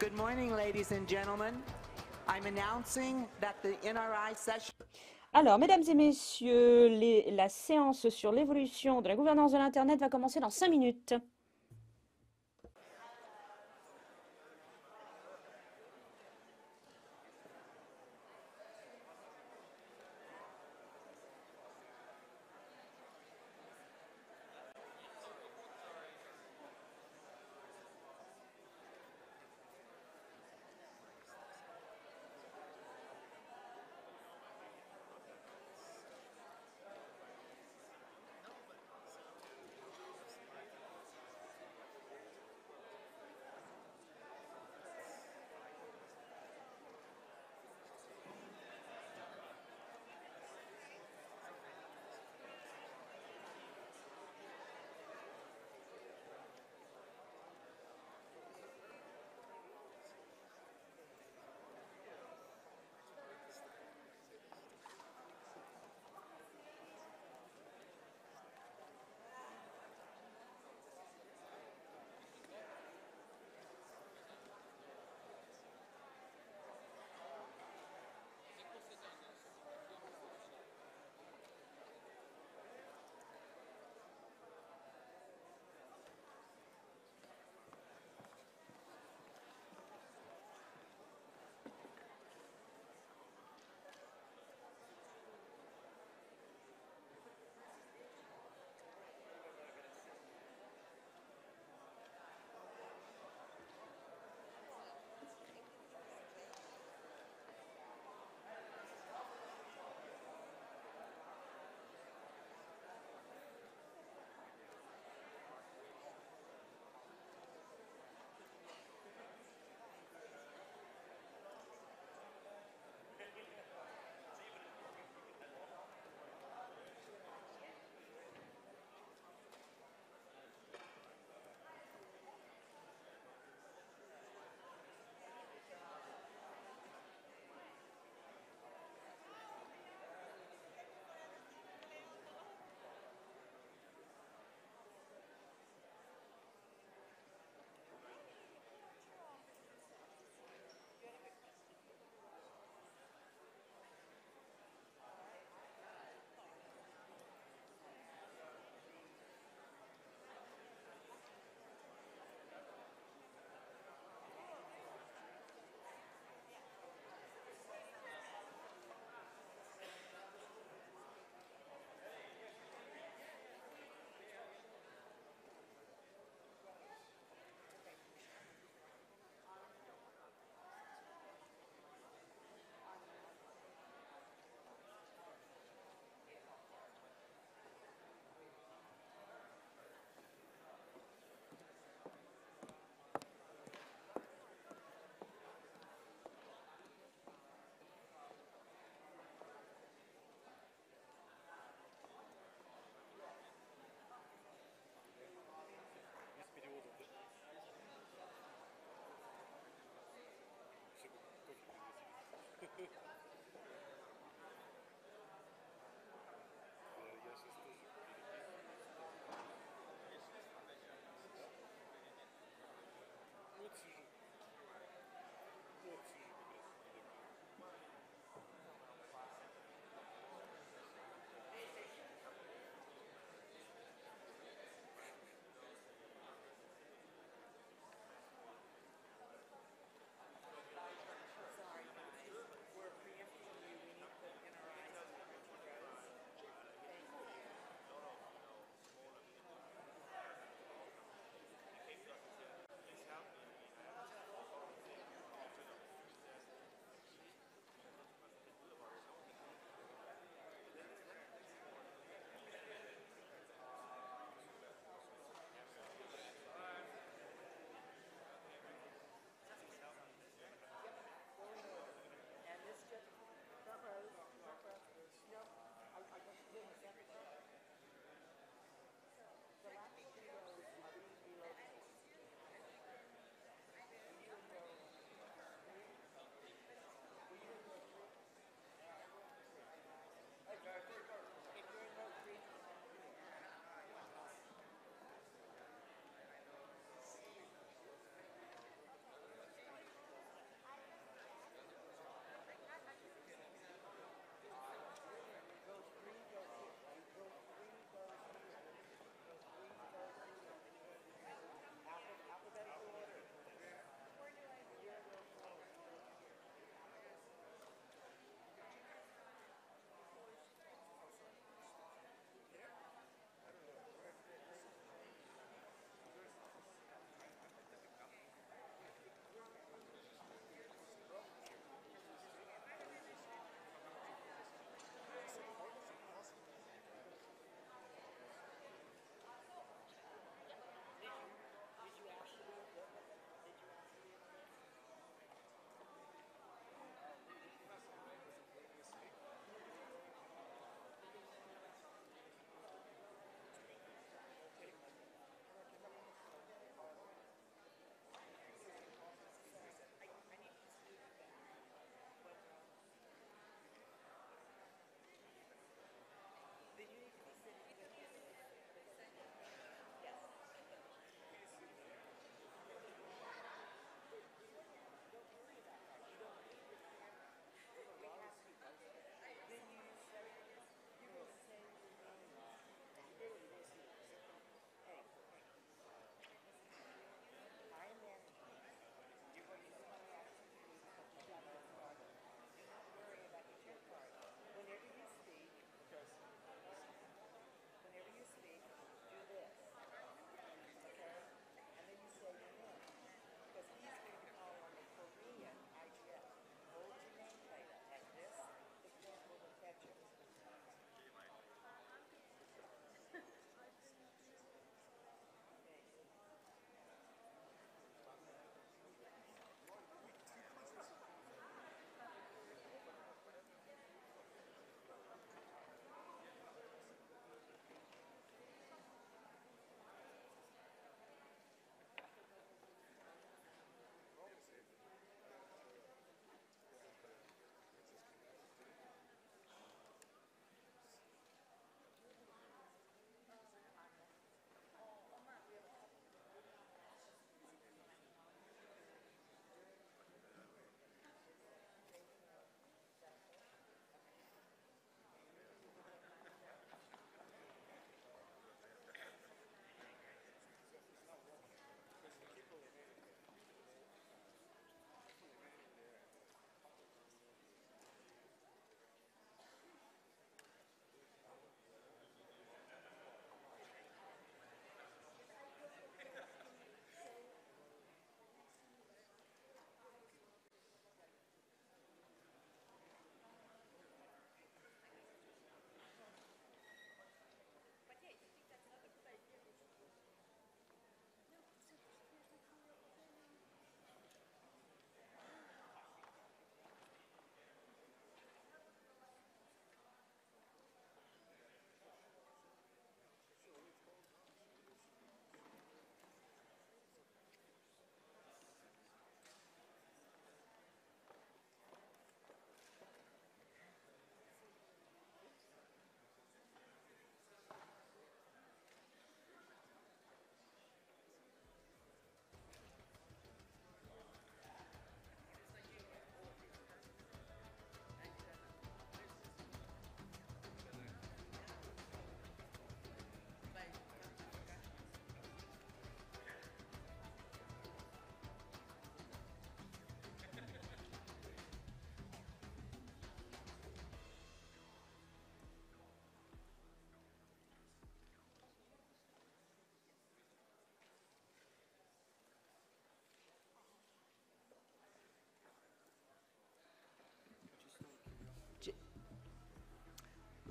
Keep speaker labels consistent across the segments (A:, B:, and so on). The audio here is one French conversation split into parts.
A: Good morning, ladies and gentlemen. I'm announcing that the NRI session.
B: Alors, mesdames et messieurs, la séance sur l'évolution de la gouvernance de l'Internet va commencer dans 5 minutes.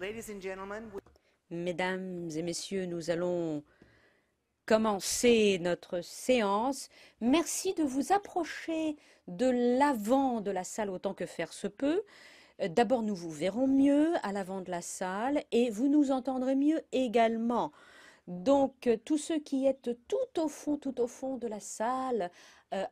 A: Ladies and gentlemen,
B: Mesdames et messieurs, nous allons commencer notre séance. Merci de vous approcher de l'avant de la salle autant que faire se peut. D'abord, nous vous verrons mieux à l'avant de la salle et vous nous entendrez mieux également. Donc, tous ceux qui êtes tout au fond de la salle,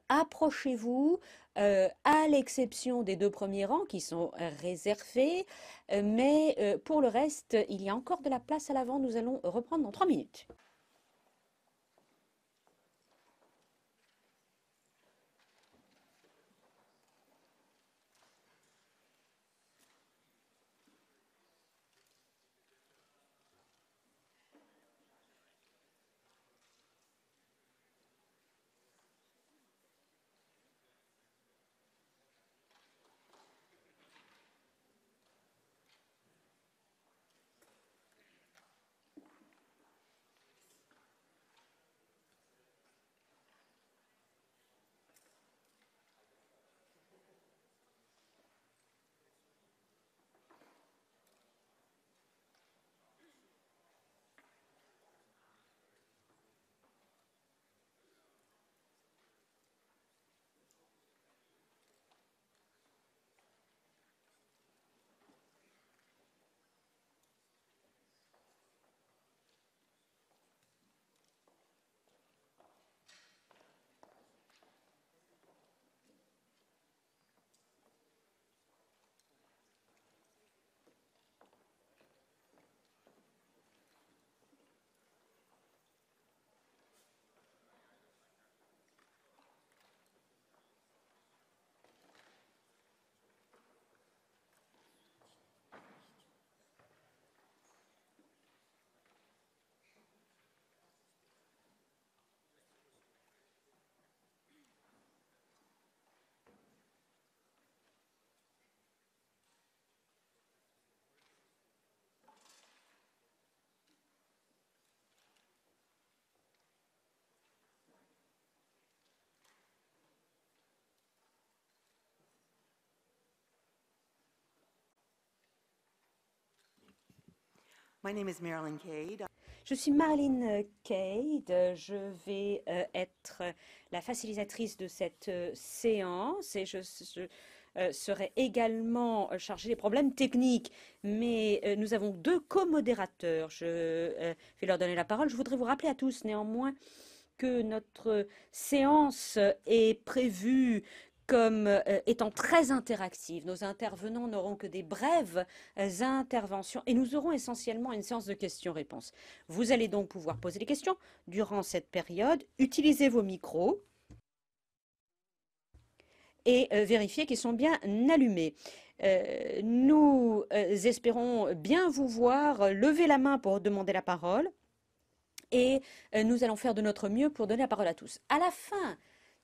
B: approchez-vous, à l'exception des 2 premiers rangs qui sont réservés. Mais pour le reste, il y a encore de la place à l'avant. Nous allons reprendre dans 3 minutes.
A: my name is Marilyn Cade.
B: Je suis Marilyn Cade, je vais être la facilitatrice de cette séance et je serai également chargée des problèmes techniques. Mais nous avons 2 co-modérateurs. Je vais leur donner la parole. Je voudrais vous rappeler à tous néanmoins que notre séance est prévue comme étant très interactive. Nos intervenants n'auront que des brèves interventions et nous aurons essentiellement une séance de questions-réponses. Vous allez donc pouvoir poser des questions durant cette période. Utilisez vos micros et vérifiez qu'ils sont bien allumés. Nous espérons bien vous voir. Levez la main pour demander la parole et nous allons faire de notre mieux pour donner la parole à tous. À la fin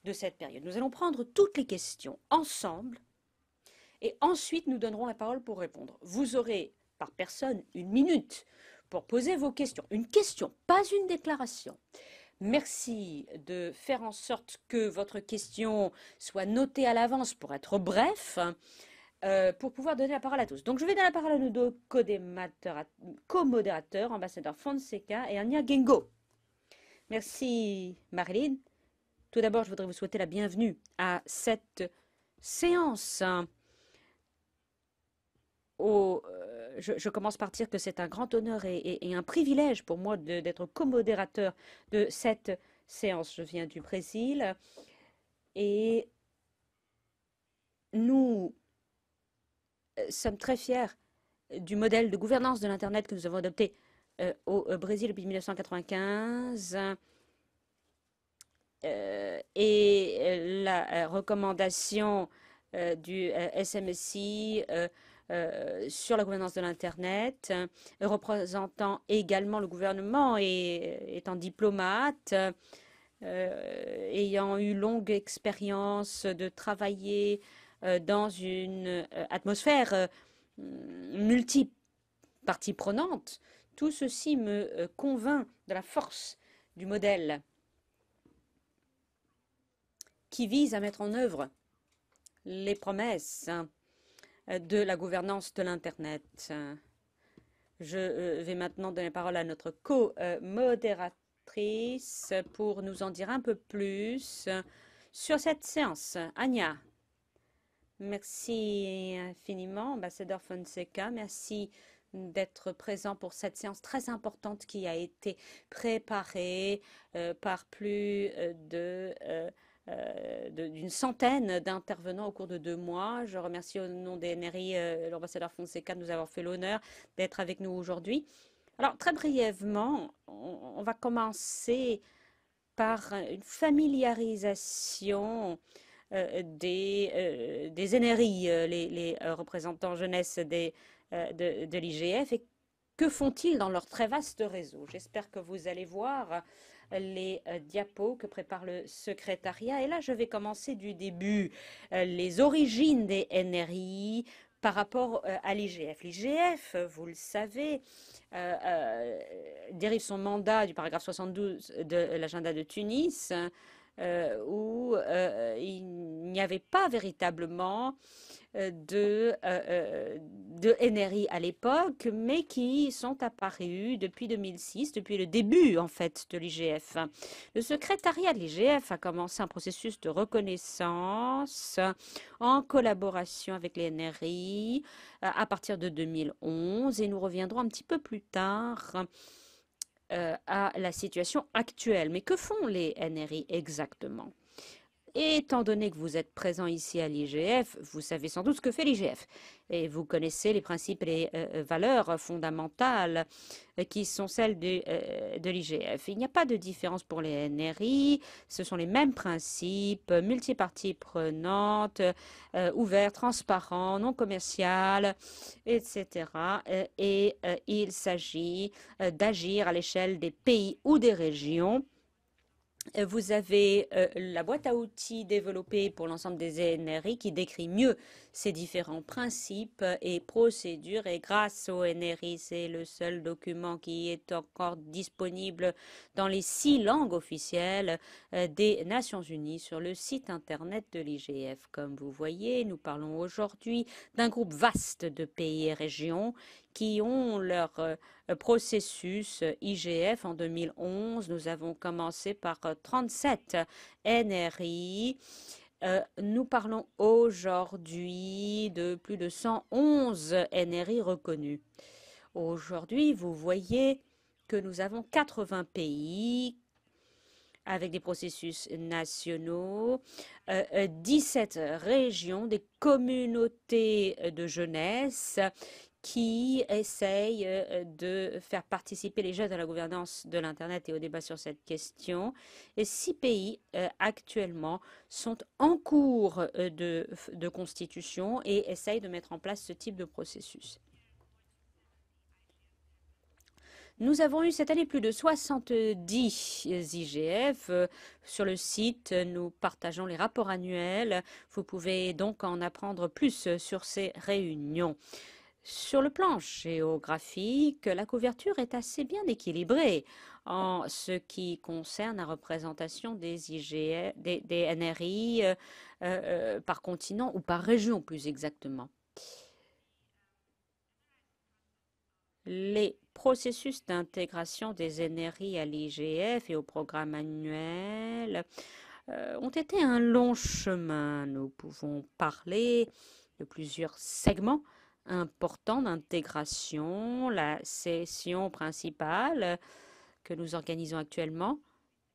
B: de cette période, nous allons prendre toutes les questions ensemble et ensuite nous donnerons la parole pour répondre. Vous aurez par personne 1 minute pour poser vos questions. Une question, pas une déclaration. Merci de faire en sorte que votre question soit notée à l'avance pour être bref, pour pouvoir donner la parole à tous. Donc je vais donner la parole à nos 2 co-modérateurs, ambassadeur Fonseca et Anya Gengo. Merci Marilyn. Tout d'abord, je voudrais vous souhaiter la bienvenue à cette séance. Je commence par dire que c'est un grand honneur et un privilège pour moi d'être co-modérateur de cette séance. Je viens du Brésil et nous sommes très fiers du modèle de gouvernance de l'Internet que nous avons adopté au Brésil depuis 1995. Et la recommandation du SMSI sur la gouvernance de l'Internet, représentant également le gouvernement et étant diplomate, ayant eu longue expérience de travailler dans une atmosphère multi-parties prenantes, tout ceci me convainc de la force du modèle qui vise à mettre en œuvre les promesses de la gouvernance de l'Internet. Je vais maintenant donner la parole à notre co-modératrice pour nous en dire un peu plus sur cette séance. Anya, merci infiniment, ambassadeur Fonseca. Merci d'être présent pour cette séance très importante qui a été préparée par plus d'une centaine d'intervenants au cours de 2 mois. Je remercie au nom des NRI l'ambassadeur Fonseca de nous avoir fait l'honneur d'être avec nous aujourd'hui. Alors, très brièvement, on va commencer par une familiarisation des NRI, les représentants jeunesse de l'IGF, et que font-ils dans leur très vaste réseau. J'espère que vous allez voir les diapos que prépare le secrétariat. Et là, je vais commencer du début. Les origines des NRI par rapport à l'IGF. L'IGF, vous le savez, dérive son mandat du paragraphe 72 de l'agenda de Tunis, où il n'y avait pas véritablement de NRI à l'époque, mais qui sont apparus depuis 2006, depuis le début en fait de l'IGF. Le secrétariat de l'IGF a commencé un processus de reconnaissance en collaboration avec les NRI à partir de 2011, et nous reviendrons un petit peu plus tard à la situation actuelle. Mais que font les NRI exactement? Étant donné que vous êtes présent ici à l'IGF, vous savez sans doute ce que fait l'IGF. Et vous connaissez les principes et les valeurs fondamentales qui sont celles de l'IGF. Il n'y a pas de différence pour les NRI. Ce sont les mêmes principes, multiparties prenantes, ouverts, transparents, non commerciales, etc. Et il s'agit d'agir à l'échelle des pays ou des régions. Vous avez la boîte à outils développée pour l'ensemble des NRI qui décrit mieux ces différents principes et procédures. Et grâce au NRI, c'est le seul document qui est encore disponible dans les 6 langues officielles des Nations Unies sur le site internet de l'IGF. Comme vous voyez, nous parlons aujourd'hui d'un groupe vaste de pays et régions qui ont leur processus IGF. En 2011, nous avons commencé par 37 NRI. Nous parlons aujourd'hui de plus de 111 NRI reconnus. Aujourd'hui, vous voyez que nous avons 80 pays avec des processus nationaux, 17 régions, des communautés de jeunesse qui essayent de faire participer les jeunes à la gouvernance de l'Internet et au débat sur cette question. Et 6 pays actuellement sont en cours de constitution et essayent de mettre en place ce type de processus. Nous avons eu cette année plus de 70 IGF. Sur le site, nous partageons les rapports annuels. Vous pouvez donc en apprendre plus sur ces réunions. Sur le plan géographique, la couverture est assez bien équilibrée en ce qui concerne la représentation des IGF, des NRI par continent ou par région plus exactement. Les processus d'intégration des NRI à l'IGF et au programme annuel ont été un long chemin. Nous pouvons parler de plusieurs segments important d'intégration, la session principale que nous organisons actuellement,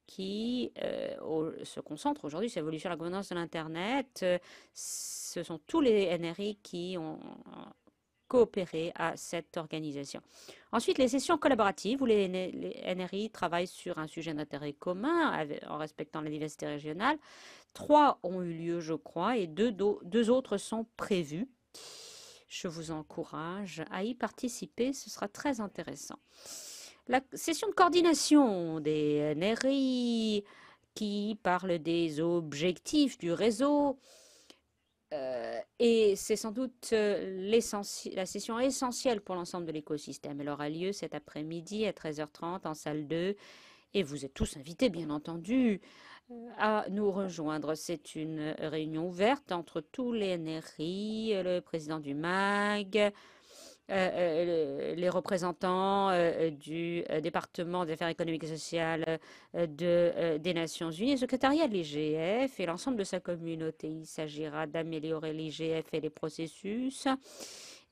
B: qui se concentre aujourd'hui sur l'évolution de la gouvernance de l'Internet. Ce sont tous les NRI qui ont coopéré à cette organisation. Ensuite, les sessions collaboratives où les NRI travaillent sur un sujet d'intérêt commun en respectant la diversité régionale. 3 ont eu lieu, je crois, et deux autres sont prévus. Je vous encourage à y participer, ce sera très intéressant. La session de coordination des NRI qui parle des objectifs du réseau, et c'est sans doute la session essentielle pour l'ensemble de l'écosystème. Elle aura lieu cet après-midi à 13h30 en salle 2, et vous êtes tous invités, bien entendu, à nous rejoindre. C'est une réunion ouverte entre tous les NRI, le président du MAG, les représentants du département des affaires économiques et sociales des Nations Unies, le secrétariat de l'IGF et l'ensemble de sa communauté. Il s'agira d'améliorer l'IGF et les processus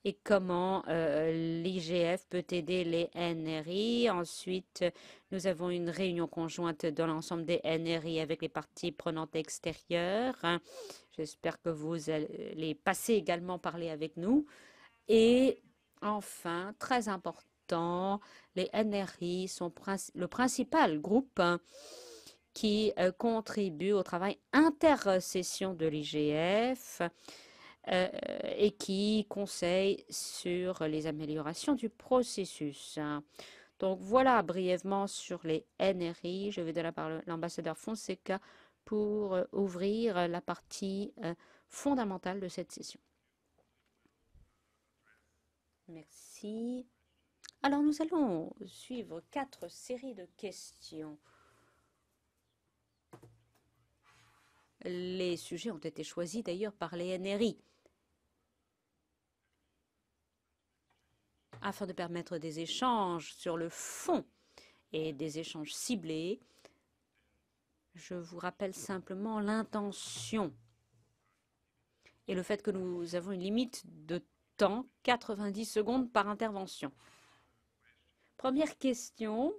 B: et comment l'IGF peut aider les NRI. Ensuite, nous avons une réunion conjointe dans l'ensemble des NRI avec les parties prenantes extérieures. J'espère que vous allez passer également parler avec nous. Et enfin, très important, les NRI sont le principal groupe qui contribue au travail intersession de l'IGF et qui conseille sur les améliorations du processus. Donc voilà brièvement sur les NRI. Je vais donner la parole à l'ambassadeur Fonseca pour ouvrir la partie fondamentale de cette session. Merci. Alors nous allons suivre 4 séries de questions. Les sujets ont été choisis d'ailleurs par les NRI afin de permettre des échanges sur le fond et des échanges ciblés. Je vous rappelle simplement l'intention et le fait que nous avons une limite de temps, 90 secondes par intervention. Première question.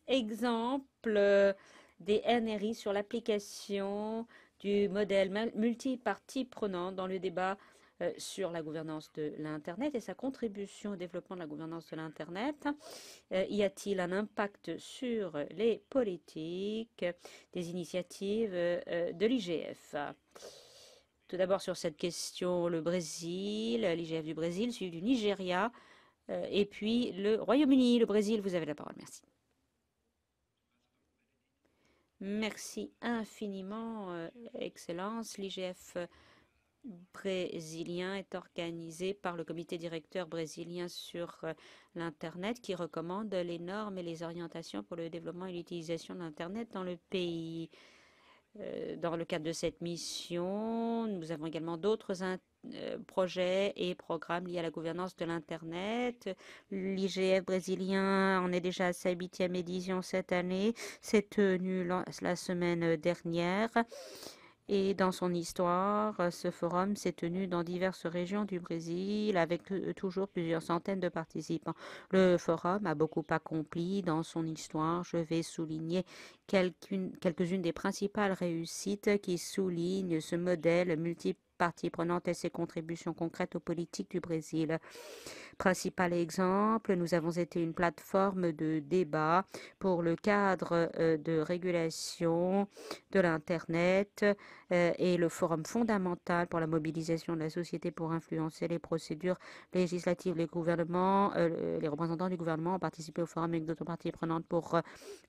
B: Exemple des NRI sur l'application du modèle multipartie prenante dans le débat sur la gouvernance de l'Internet et sa contribution au développement de la gouvernance de l'Internet. Y a-t-il un impact sur les politiques des initiatives de l'IGF? Tout d'abord sur cette question, le Brésil, l'IGF du Brésil, suivi du Nigeria, et puis le Royaume-Uni. Le Brésil, vous avez la parole. Merci. Merci infiniment, Excellence. L'IGF brésilien est organisé par le comité directeur brésilien sur l'Internet qui recommande les normes et les orientations pour le développement et l'utilisation de l'Internet dans le pays. Dans le cadre de cette mission, nous avons également d'autres projets et programmes liés à la gouvernance de l'Internet. L'IGF brésilien en est déjà à sa 8e édition cette année. C'est tenu la semaine dernière. Et dans son histoire, ce forum s'est tenu dans diverses régions du Brésil avec toujours plusieurs centaines de participants. Le forum a beaucoup accompli dans son histoire. Je vais souligner quelques-unes des principales réussites qui soulignent ce modèle multipartie prenante et ses contributions concrètes aux politiques du Brésil. Principal exemple, nous avons été une plateforme de débat pour le cadre de régulation de l'Internet et le forum fondamental pour la mobilisation de la société pour influencer les procédures législatives. Les gouvernements, les représentants du gouvernement ont participé au forum avec d'autres parties prenantes pour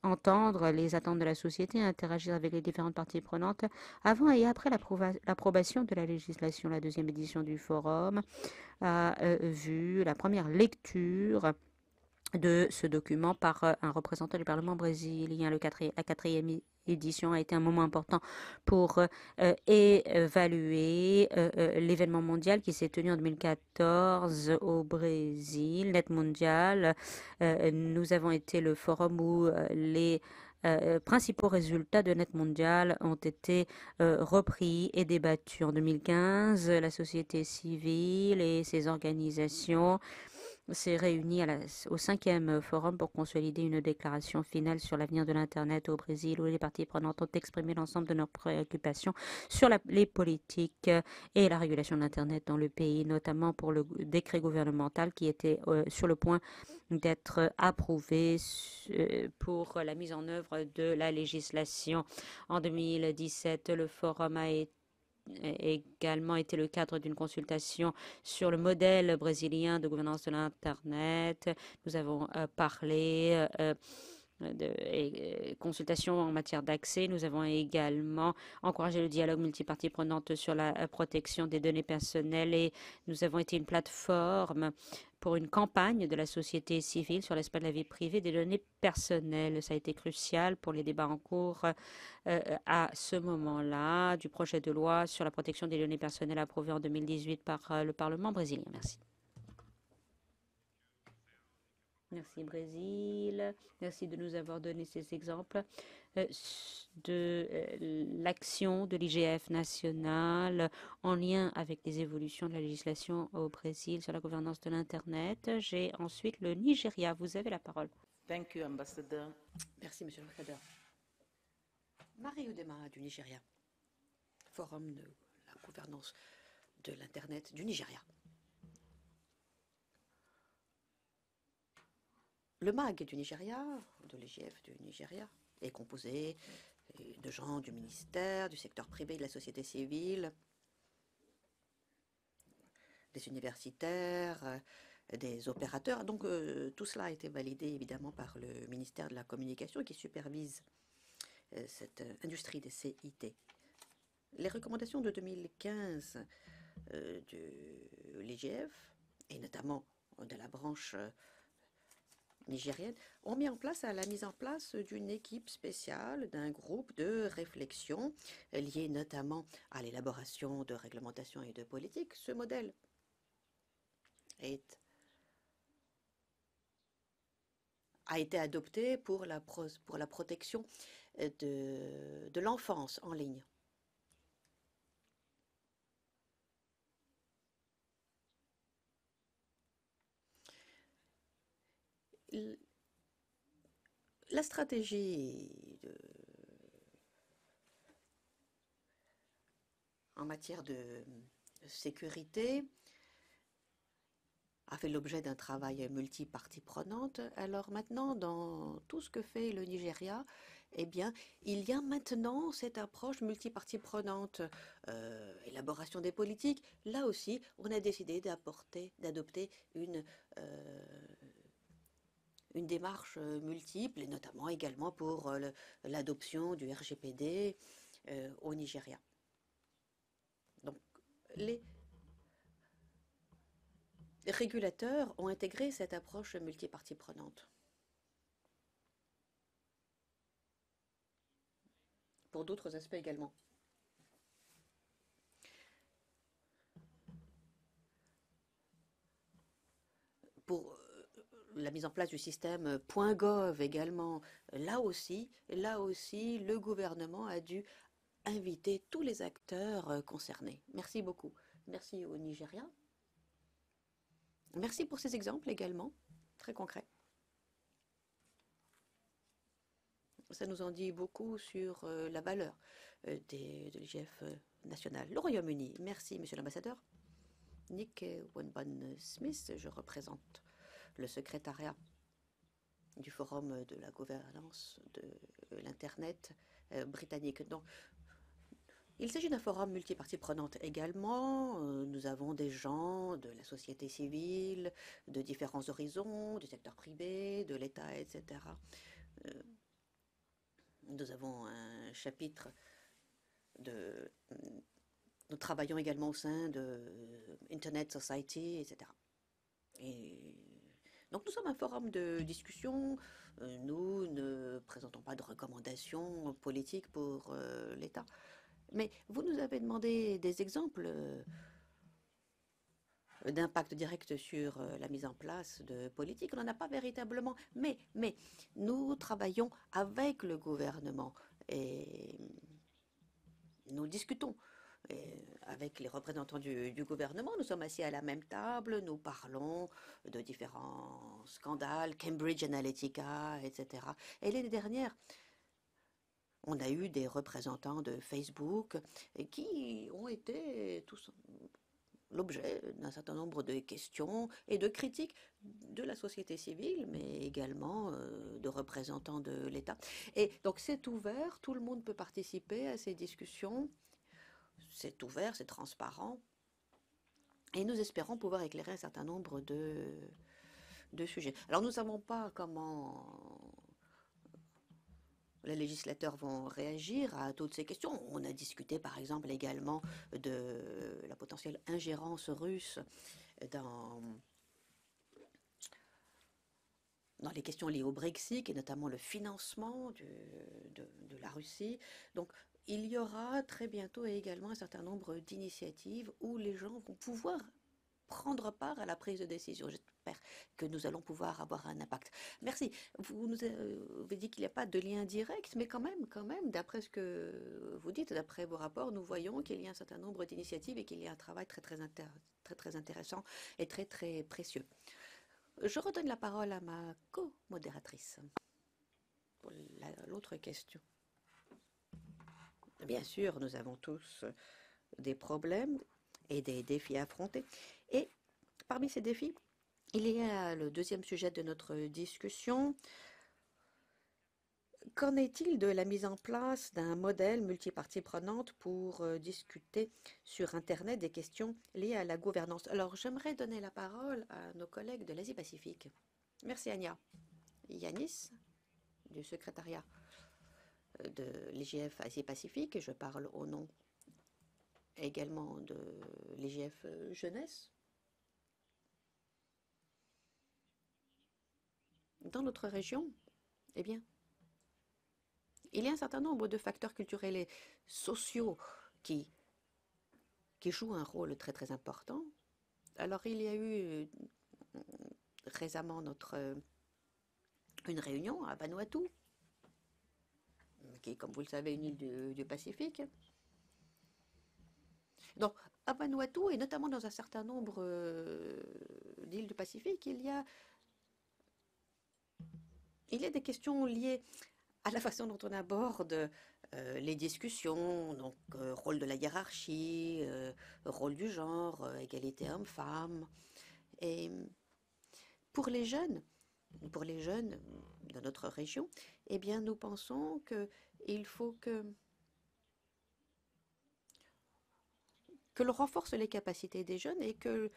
B: entendre les attentes de la société, interagir avec les différentes parties prenantes avant et après l'approbation de la législation. La 2e édition du forum a vu la première lecture de ce document par un représentant du Parlement brésilien. La 4e édition a été un moment important pour évaluer l'événement mondial qui s'est tenu en 2014 au Brésil, Net Mondial. Nous avons été le forum où les principaux résultats de Net Mondial ont été repris et débattus. En 2015, la société civile et ses organisations s'est réunie au 5e forum pour consolider une déclaration finale sur l'avenir de l'Internet au Brésil, où les parties prenantes ont exprimé l'ensemble de leurs préoccupations sur les politiques et la régulation de l'Internet dans le pays, notamment pour le décret gouvernemental qui était sur le point d'être approuvé pour la mise en œuvre de la législation. En 2017, le forum a également été le cadre d'une consultation sur le modèle brésilien de gouvernance de l'Internet. Nous avons parlé et consultations en matière d'accès. Nous avons également encouragé le dialogue multipartie prenante sur la protection des données personnelles et nous avons été une plateforme pour une campagne de la société civile sur l'aspect de la vie privée des données personnelles. Ça a été crucial pour les débats en cours à ce moment-là du projet de loi sur la protection des données personnelles approuvé en 2018 par le Parlement brésilien. Merci. Merci Brésil. Merci de nous avoir donné ces exemples de l'action de l'IGF national en lien avec les évolutions de la législation au Brésil sur la gouvernance de l'Internet. J'ai ensuite le Nigeria. Vous avez la parole.
C: Thank you, Ambassador.
D: Merci, Monsieur l'ambassadeur. Marie Udema du Nigeria, Forum de la gouvernance de l'Internet du Nigeria. Le MAG du Nigeria, de l'IGF du Nigeria, est composé de gens du ministère, du secteur privé, de la société civile, des universitaires, des opérateurs. Donc tout cela a été validé évidemment par le ministère de la Communication qui supervise cette industrie des CIT. Les recommandations de 2015 de l'IGF, et notamment de la branche nigérienne, ont mis en place la mise en place d'une équipe spéciale, d'un groupe de réflexion lié notamment à l'élaboration de réglementations et de politiques. Ce modèle a été adopté pour la protection de l'enfance en ligne. La stratégie en matière de sécurité a fait l'objet d'un travail multipartie prenante. Alors maintenant, dans tout ce que fait le Nigeria, eh bien, il y a maintenant cette approche multipartie prenante, élaboration des politiques. Là aussi, on a décidé d'adopter une démarche multiple, et notamment également pour l'adoption du RGPD au Nigeria. Donc, les régulateurs ont intégré cette approche multipartie prenante. Pour d'autres aspects également. Pour la mise en place du système .gov également, là aussi, le gouvernement a dû inviter tous les acteurs concernés. Merci beaucoup. Merci au Nigeria. Merci pour ces exemples également, très concrets. Ça nous en dit beaucoup sur la valeur de l'IGF national. Le Royaume-Uni, merci Monsieur l'ambassadeur. Nick Wenban-Smith, je représente le secrétariat du Forum de la gouvernance de l'Internet britannique. Donc, il s'agit d'un forum multipartie prenante également. Nous avons des gens de la société civile, de différents horizons, du secteur privé, de l'État, etc. Nous avons un chapitre nous travaillons également au sein de Internet Society, etc. Et donc nous sommes un forum de discussion. Nous ne présentons pas de recommandations politiques pour l'État. Mais vous nous avez demandé des exemples d'impact direct sur la mise en place de politiques. On n'en a pas véritablement, mais nous travaillons avec le gouvernement et nous discutons avec les représentants du gouvernement. Nous sommes assis à la même table, nous parlons de différents scandales, Cambridge Analytica, etc. Et l'année dernière, on a eu des représentants de Facebook qui ont été tous l'objet d'un certain nombre de questions et de critiques de la société civile, mais également de représentants de l'État. Et donc c'est ouvert, tout le monde peut participer à ces discussions, c'est ouvert, c'est transparent, et nous espérons pouvoir éclairer un certain nombre de sujets. Alors nous ne savons pas comment les législateurs vont réagir à toutes ces questions. On a discuté par exemple également de la potentielle ingérence russe dans, dans les questions liées au Brexit et notamment le financement de la Russie. Donc il y aura très bientôt également un certain nombre d'initiatives où les gens vont pouvoir prendre part à la prise de décision. J'espère que nous allons pouvoir avoir un impact. Merci. Vous nous avez dit qu'il n'y a pas de lien direct, mais quand même, d'après ce que vous dites, d'après vos rapports, nous voyons qu'il y a un certain nombre d'initiatives et qu'il y a un travail très intéressant et très précieux. Je redonne la parole à ma co-modératrice pour l'autre question. Bien sûr, nous avons tous des problèmes et des défis à affronter. Et parmi ces défis, il y a le deuxième sujet de notre discussion. Qu'en est-il de la mise en place d'un modèle multipartie prenante pour discuter sur Internet des questions liées à la gouvernance? Alors, j'aimerais donner la parole à nos collègues de l'Asie-Pacifique. Merci, Anya. Yanis, du secrétariat de l'IGF Asie-Pacifique, et je parle au nom également de l'IGF Jeunesse. Dans notre région, eh bien, il y a un certain nombre de facteurs culturels et sociaux qui jouent un rôle très important. Alors, il y a eu récemment une réunion à Vanuatu, qui est, comme vous le savez, une île du Pacifique. Donc, à Vanuatu, et notamment dans un certain nombre d'îles du Pacifique, il y a des questions liées à la façon dont on aborde les discussions, donc rôle de la hiérarchie, rôle du genre, égalité homme-femme. Et pour les jeunes de notre région, eh bien, nous pensons qu'il faut que l'on renforce les capacités des jeunes et que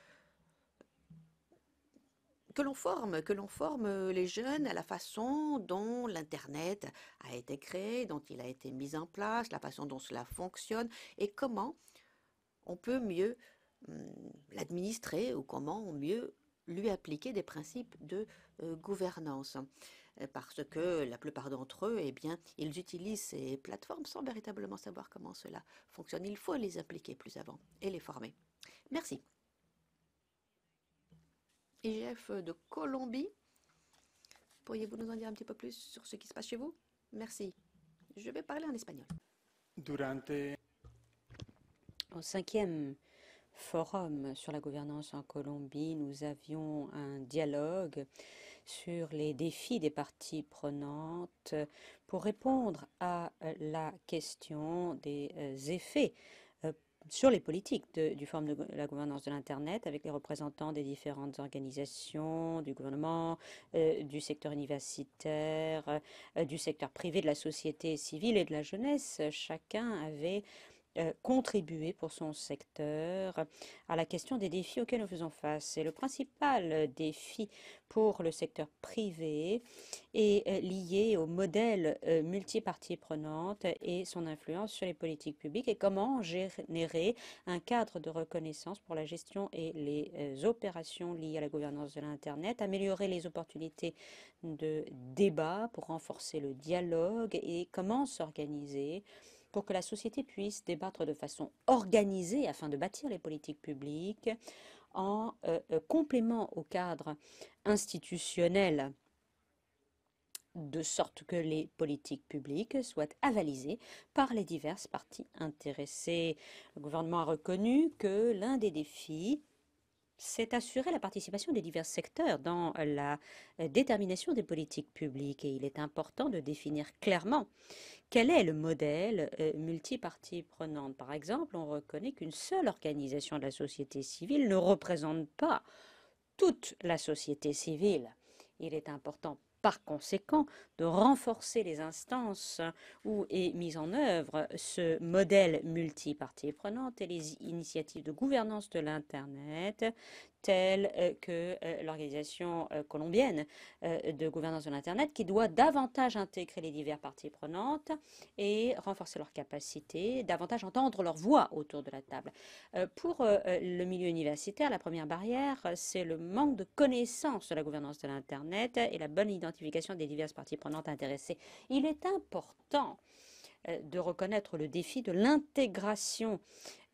D: l'on forme les jeunes à la façon dont l'Internet a été créé, dont il a été mis en place, la façon dont cela fonctionne et comment on peut mieux l'administrer ou comment mieux lui appliquer des principes de gouvernance. Parce que la plupart d'entre eux, eh bien, ils utilisent ces plateformes sans véritablement savoir comment cela fonctionne. Il faut les appliquer plus avant et les former. Merci. IGF de Colombie, pourriez-vous nous en dire un petit peu plus sur ce qui se passe chez vous? Merci. Je vais parler en espagnol.
B: Au 5e forum sur la gouvernance en Colombie, nous avions un dialogue sur les défis des parties prenantes pour répondre à la question des effets sur les politiques du Forum de la gouvernance de l'Internet avec les représentants des différentes organisations, du gouvernement, du secteur universitaire, du secteur privé, de la société civile et de la jeunesse. Chacun avait contribué pour son secteur à la question des défis auxquels nous faisons face. Et le principal défi pour le secteur privé est lié au modèle multipartie prenante et son influence sur les politiques publiques et comment générer un cadre de reconnaissance pour la gestion et les opérations liées à la gouvernance de l'Internet, améliorer les opportunités de débat pour renforcer le dialogue et comment s'organiser pour que la société puisse débattre de façon organisée afin de bâtir les politiques publiques en complément au cadre institutionnel, de sorte que les politiques publiques soient avalisées par les diverses parties intéressées. Le gouvernement a reconnu que l'un des défis, c'est assurer la participation des divers secteurs dans la détermination des politiques publiques et il est important de définir clairement quel est le modèle multipartie prenante. Par exemple, on reconnaît qu'une seule organisation de la société civile ne représente pas toute la société civile. Il est important par conséquent de renforcer les instances où est mis en œuvre ce modèle multipartie prenante et les initiatives de gouvernance de l'Internet telle que l'organisation colombienne de gouvernance de l'Internet, qui doit davantage intégrer les diverses parties prenantes et renforcer leurs capacités, davantage entendre leur voix autour de la table. Pour le milieu universitaire, la première barrière, c'est le manque de connaissance de la gouvernance de l'Internet et la bonne identification des diverses parties prenantes intéressées. Il est important de reconnaître le défi de l'intégration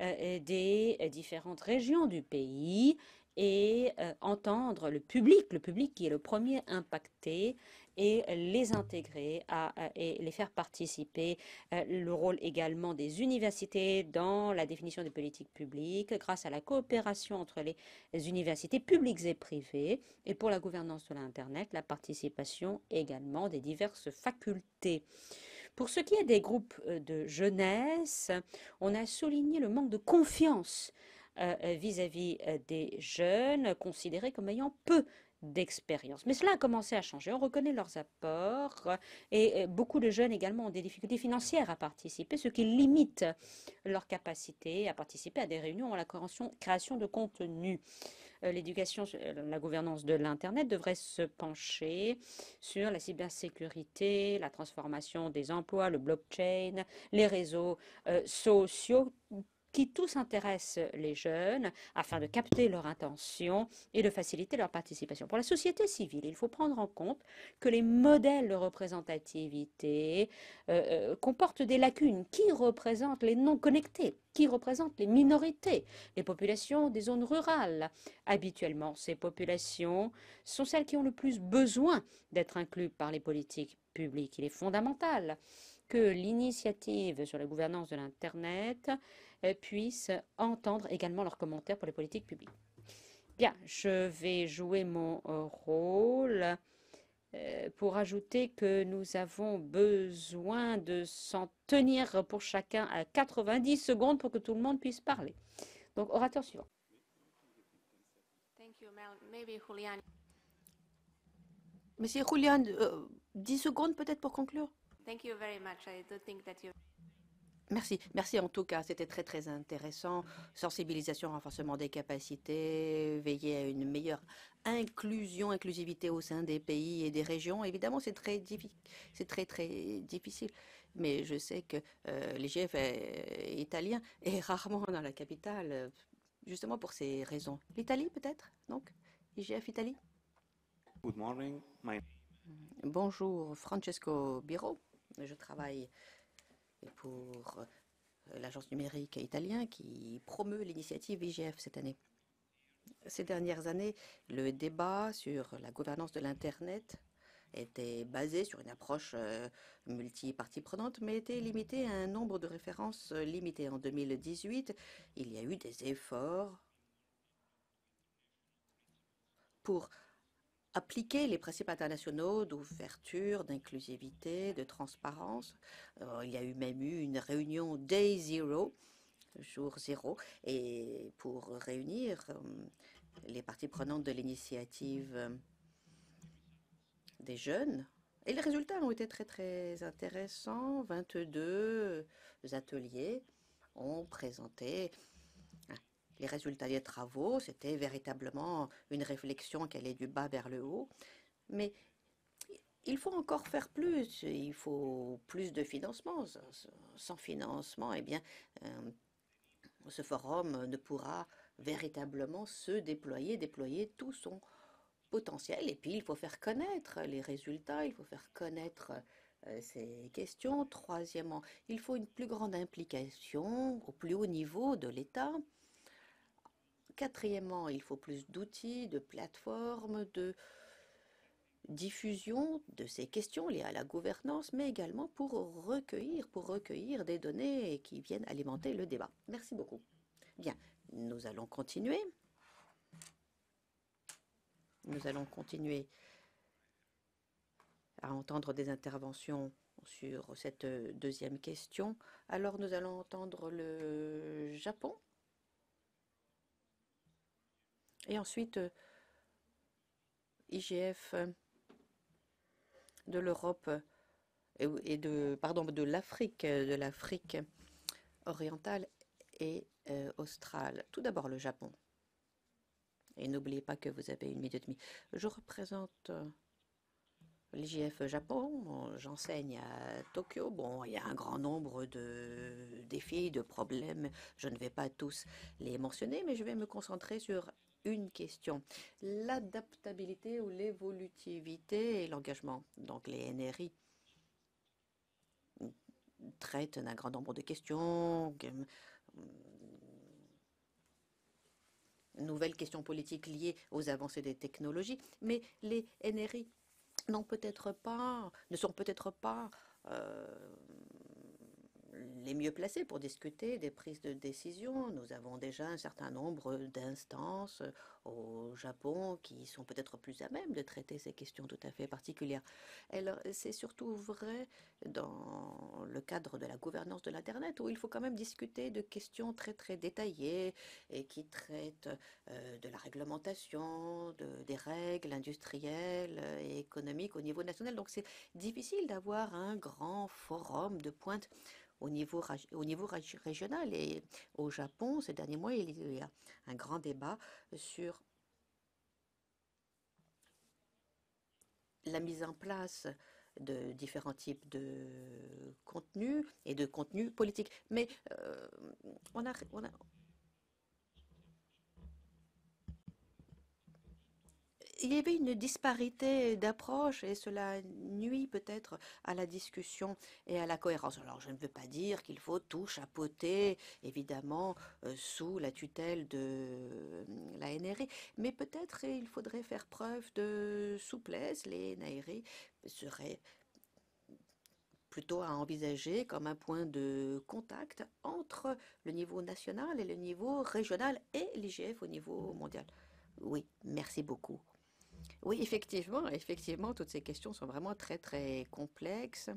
B: des différentes régions du pays et entendre le public qui est le premier impacté, et les intégrer et les faire participer. Le rôle également des universités dans la définition des politiques publiques grâce à la coopération entre les universités publiques et privées, et pour la gouvernance de l'Internet, la participation également des diverses facultés. Pour ce qui est des groupes de jeunesse, on a souligné le manque de confiance vis-à-vis des jeunes, considérés comme ayant peu d'expérience. Mais cela a commencé à changer. On reconnaît leurs apports et beaucoup de jeunes également ont des difficultés financières à participer, ce qui limite leur capacité à participer à des réunions ou à la création de contenu. L'éducation, la gouvernance de l'Internet devrait se pencher sur la cybersécurité, la transformation des emplois, le blockchain, les réseaux sociaux, qui tous intéressent les jeunes afin de capter leur intention et de faciliter leur participation. Pour la société civile, il faut prendre en compte que les modèles de représentativité comportent des lacunes. Qui représente les non-connectés? Qui représente les minorités? Les populations des zones rurales. Habituellement, ces populations sont celles qui ont le plus besoin d'être incluses par les politiques publiques. Il est fondamental que l'initiative sur la gouvernance de l'Internet puisse entendre également leurs commentaires pour les politiques publiques. Bien, je vais jouer mon rôle pour ajouter que nous avons besoin de s'en tenir pour chacun à 90 secondes pour que tout le monde puisse parler. Donc, orateur suivant.
D: Thank you, Mel. Maybe Julian. Monsieur Julian, 10 secondes peut-être pour conclure.
C: Thank you very much. I do think that you.
D: Merci, merci en tout cas, c'était très très intéressant. Sensibilisation, renforcement des capacités, veiller à une meilleure inclusivité au sein des pays et des régions. Évidemment, c'est très difficile. Mais je sais que l'IGF est italien et rarement dans la capitale, justement pour ces raisons. L'Italie peut-être, donc IGF Italie.
E: Good morning.
D: Bonjour, Francesco Biro. Je travaille pour l'agence numérique italienne qui promeut l'initiative IGF cette année. Ces dernières années, le débat sur la gouvernance de l'Internet était basé sur une approche multi-parties prenantes, mais était limité à un nombre de références limité. En 2018, il y a eu des efforts pour appliquer les principes internationaux d'ouverture, d'inclusivité, de transparence. Il y a même eu une réunion Day Zero, jour zéro, et pour réunir les parties prenantes de l'initiative des jeunes. Et les résultats ont été très très intéressants. 22 ateliers ont présenté les résultats des travaux. C'était véritablement une réflexion qui allait du bas vers le haut. Mais il faut encore faire plus. Il faut plus de financement. Sans financement, eh bien, ce forum ne pourra véritablement se déployer tout son potentiel. Et puis, il faut faire connaître les résultats, il faut faire connaître ces questions. Troisièmement, il faut une plus grande implication au plus haut niveau de l'État. Quatrièmement, il faut plus d'outils, de plateformes, de diffusion de ces questions liées à la gouvernance, mais également pour recueillir des données qui viennent alimenter le débat. Merci beaucoup. Bien, nous allons continuer. Nous allons continuer à entendre des interventions sur cette deuxième question. Alors, nous allons entendre le Japon. Et ensuite, IGF de l'Europe et de l'Afrique orientale et australe. Tout d'abord le Japon. Et n'oubliez pas que vous avez 1 minute et demie. Je représente l'IGF Japon. J'enseigne à Tokyo. Bon, il y a un grand nombre de défis, de problèmes. Je ne vais pas tous les mentionner, mais je vais me concentrer sur une question. L'adaptabilité ou l'évolutivité et l'engagement. Donc les NRI traitent d'un grand nombre de questions, nouvelles questions politiques liées aux avancées des technologies, mais les NRI ne sont peut-être pas les mieux placés pour discuter des prises de décision. Nous avons déjà un certain nombre d'instances au Japon qui sont peut-être plus à même de traiter ces questions tout à fait particulières. C'est surtout vrai dans le cadre de la gouvernance de l'Internet où il faut quand même discuter de questions très très détaillées et qui traitent de la réglementation, des règles industrielles et économiques au niveau national. Donc c'est difficile d'avoir un grand forum de pointe au niveau régional. Et au Japon, ces derniers mois, il y a un grand débat sur la mise en place de différents types de contenus et de contenus politiques. Mais il y avait une disparité d'approche et cela nuit peut-être à la discussion et à la cohérence. Alors je ne veux pas dire qu'il faut tout chapeauter, évidemment, sous la tutelle de la NRI, mais peut-être il faudrait faire preuve de souplesse. Les NRI seraient plutôt à envisager comme un point de contact entre le niveau national et le niveau régional et l'IGF au niveau mondial. Oui, merci beaucoup. Oui, effectivement, toutes ces questions sont vraiment très, très complexes.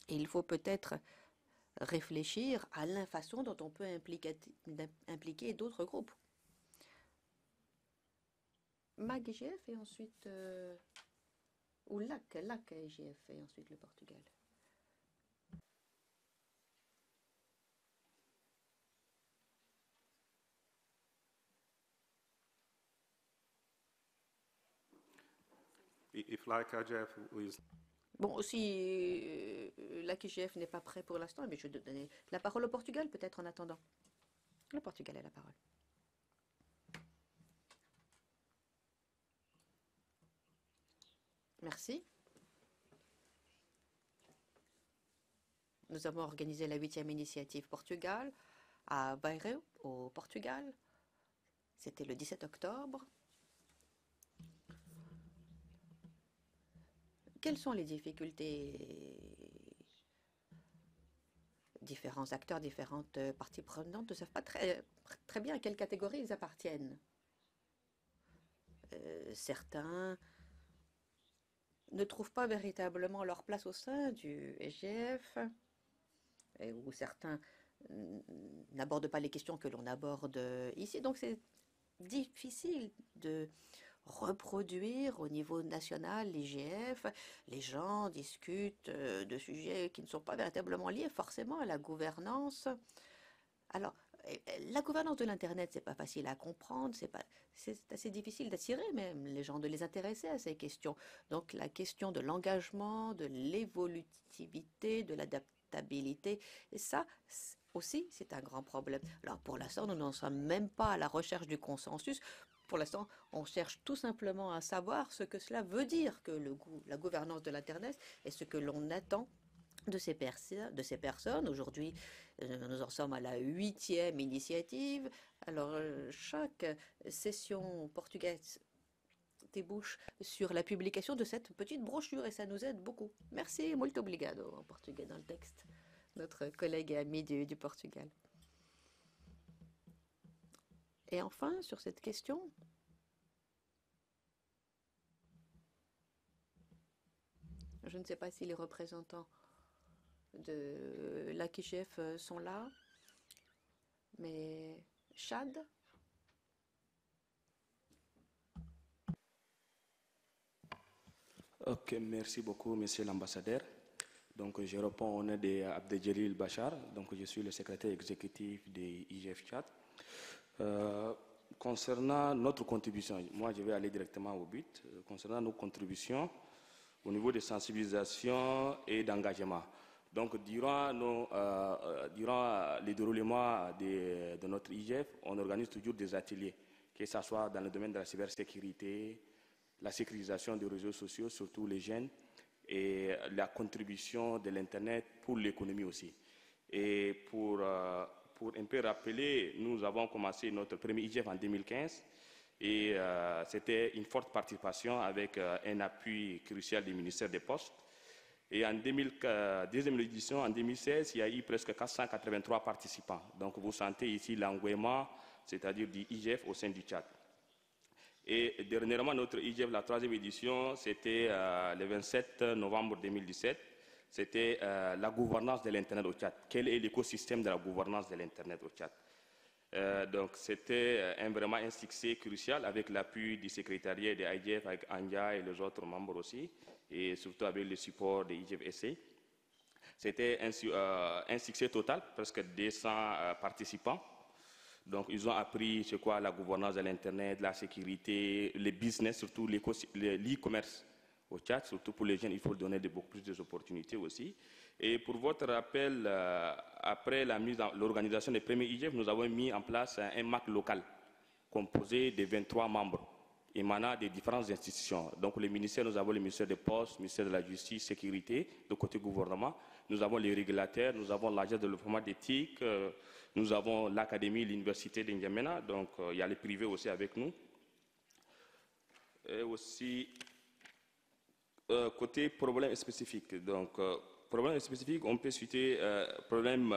D: Et il faut peut-être réfléchir à la façon dont on peut impliquer d'autres groupes. MAG IGF et ensuite, ou LAC IGF et ensuite le Portugal.
E: If like IGF is...
D: Bon, si l'AQGF n'est pas prêt pour l'instant, mais je vais donner la parole au Portugal peut-être en attendant. Le Portugal a la parole. Merci. Nous avons organisé la 8e initiative Portugal à Beirut, au Portugal. C'était le 17 octobre. Quelles sont les difficultés? Différents acteurs, différentes parties prenantes ne savent pas très bien à quelle catégorie ils appartiennent. Certains ne trouvent pas véritablement leur place au sein du SGF, ou certains n'abordent pas les questions que l'on aborde ici. Donc c'est difficile de reproduire au niveau national l'IGF. Les gens discutent de sujets qui ne sont pas véritablement liés forcément à la gouvernance. Alors, la gouvernance de l'Internet, c'est pas facile à comprendre, c'est assez difficile d'attirer même les gens, de les intéresser à ces questions. Donc, la question de l'engagement, de l'évolutivité, de l'adaptabilité, et ça aussi, c'est un grand problème. Alors, pour l'instant, nous n'en sommes même pas à la recherche du consensus. Pour l'instant, on cherche tout simplement à savoir ce que cela veut dire que la gouvernance de l'Internet et ce que l'on attend de ces personnes. Aujourd'hui, nous en sommes à la 8e initiative. Alors, chaque session portugaise débouche sur la publication de cette petite brochure et ça nous aide beaucoup. Merci, muito obrigado en portugais dans le texte. Notre collègue et ami du Portugal. Et enfin, sur cette question, je ne sais pas si les représentants de l'AQGF sont là, mais Chad?
F: Ok, merci beaucoup, monsieur l'ambassadeur. Donc, je réponds au nom d'Abdeljelil Bachar. Donc, je suis le secrétaire exécutif de IGF Tchad. Concernant notre contribution, moi je vais aller directement au but. Concernant nos contributions au niveau de sensibilisation et d'engagement. Donc durant les déroulements de notre IGF, on organise toujours des ateliers, que ce soit dans le domaine de la cybersécurité, la sécurisation des réseaux sociaux, surtout les jeunes, et la contribution de l'Internet pour l'économie aussi. Et pour un peu rappeler, nous avons commencé notre premier IGF en 2015 et c'était une forte participation avec un appui crucial du ministère des Postes. Et en deuxième édition, en 2016, il y a eu presque 483 participants. Donc vous sentez ici l'engouement, c'est-à-dire du IGF au sein du Tchad. Et dernièrement, notre IGF, la troisième édition, c'était le 27 novembre 2017. C'était la gouvernance de l'Internet au Tchad. Quel est l'écosystème de la gouvernance de l'Internet au Tchad? Donc c'était vraiment un succès crucial avec l'appui du secrétariat de l'IGF, avec Anja et les autres membres aussi, et surtout avec le support de l'IGF SA. C'était un succès total, presque 200 participants. Donc, ils ont appris c'est quoi la gouvernance de l'Internet, la sécurité, le business, surtout l'e-commerce au Tchad. Surtout pour les jeunes, il faut donner beaucoup plus d'opportunités aussi. Et pour votre rappel, après l'organisation des premiers IGF, nous avons mis en place un MAC local composé de 23 membres émanant des différentes institutions. Donc, les ministères, nous avons le ministère des Postes, le ministère de la Justice, Sécurité, de côté gouvernement. Nous avons les régulateurs, nous avons l'agence de développement d'éthique, nous avons l'académie, l'université d'Indiamena, donc il y a les privés aussi avec nous. Et aussi, côté problème spécifique, donc problème spécifique, on peut citer problème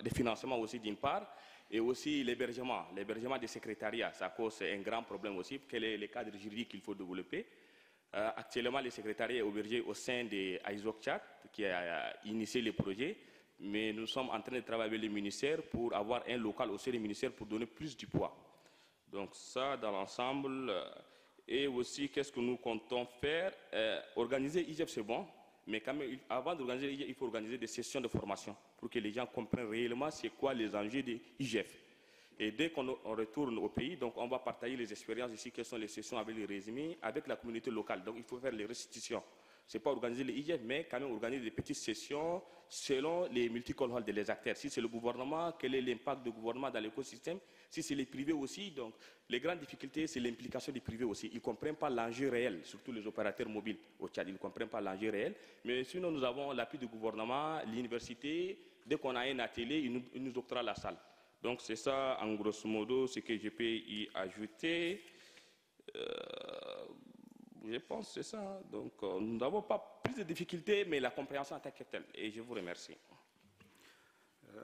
F: de financement aussi d'une part, et aussi l'hébergement des secrétariats, ça cause un grand problème aussi, quel est le cadre juridique qu'il faut développer. Actuellement, le secrétariat est hébergé au sein de ISOC Tchad, qui a initié le projet, mais nous sommes en train de travailler avec les ministères pour avoir un local au sein des ministères pour donner plus du poids. Donc ça, dans l'ensemble, et aussi, qu'est-ce que nous comptons faire? Organiser IGF, c'est bon, mais quand même, avant d'organiser l'IGF, il faut organiser des sessions de formation pour que les gens comprennent réellement c'est quoi les enjeux de l'IGF. Et dès qu'on retourne au pays, donc on va partager les expériences ici, quelles sont les sessions avec les résumés, avec la communauté locale. Donc il faut faire les restitutions. Ce n'est pas organiser les IGF, mais quand même organiser des petites sessions selon les multicolores des acteurs. Si c'est le gouvernement, quel est l'impact du gouvernement dans l'écosystème? Si c'est les privés aussi, donc les grandes difficultés, c'est l'implication des privés aussi. Ils ne comprennent pas l'enjeu réel, surtout les opérateurs mobiles au Tchad. Ils ne comprennent pas l'enjeu réel. Mais sinon, nous avons l'appui du gouvernement, l'université. Dès qu'on a un atelier, ils nous octroient la salle. Donc c'est ça, en grosso modo, ce que je peux y ajouter. Je pense que c'est ça. Donc nous n'avons pas plus de difficultés, mais la compréhension en tant que telle. Et je vous remercie.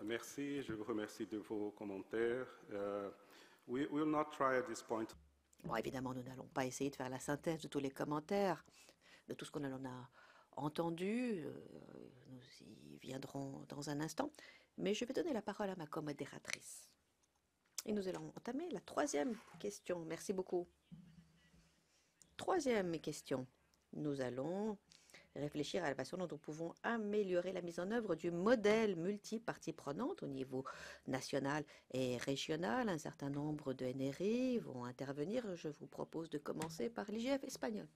E: Merci, je vous remercie de vos commentaires. We will not try at this point.
D: Bon, évidemment, nous n'allons pas essayer de faire la synthèse de tous les commentaires, de tout ce qu'on en a entendu. Nous y viendrons dans un instant. Mais je vais donner la parole à ma co-modératrice. Et nous allons entamer la troisième question. Merci beaucoup. Troisième question. Nous allons réfléchir à la façon dont nous pouvons améliorer la mise en œuvre du modèle multi-parties prenantes au niveau national et régional. Un certain nombre de NRI vont intervenir. Je vous propose de commencer par l'IGF espagnol.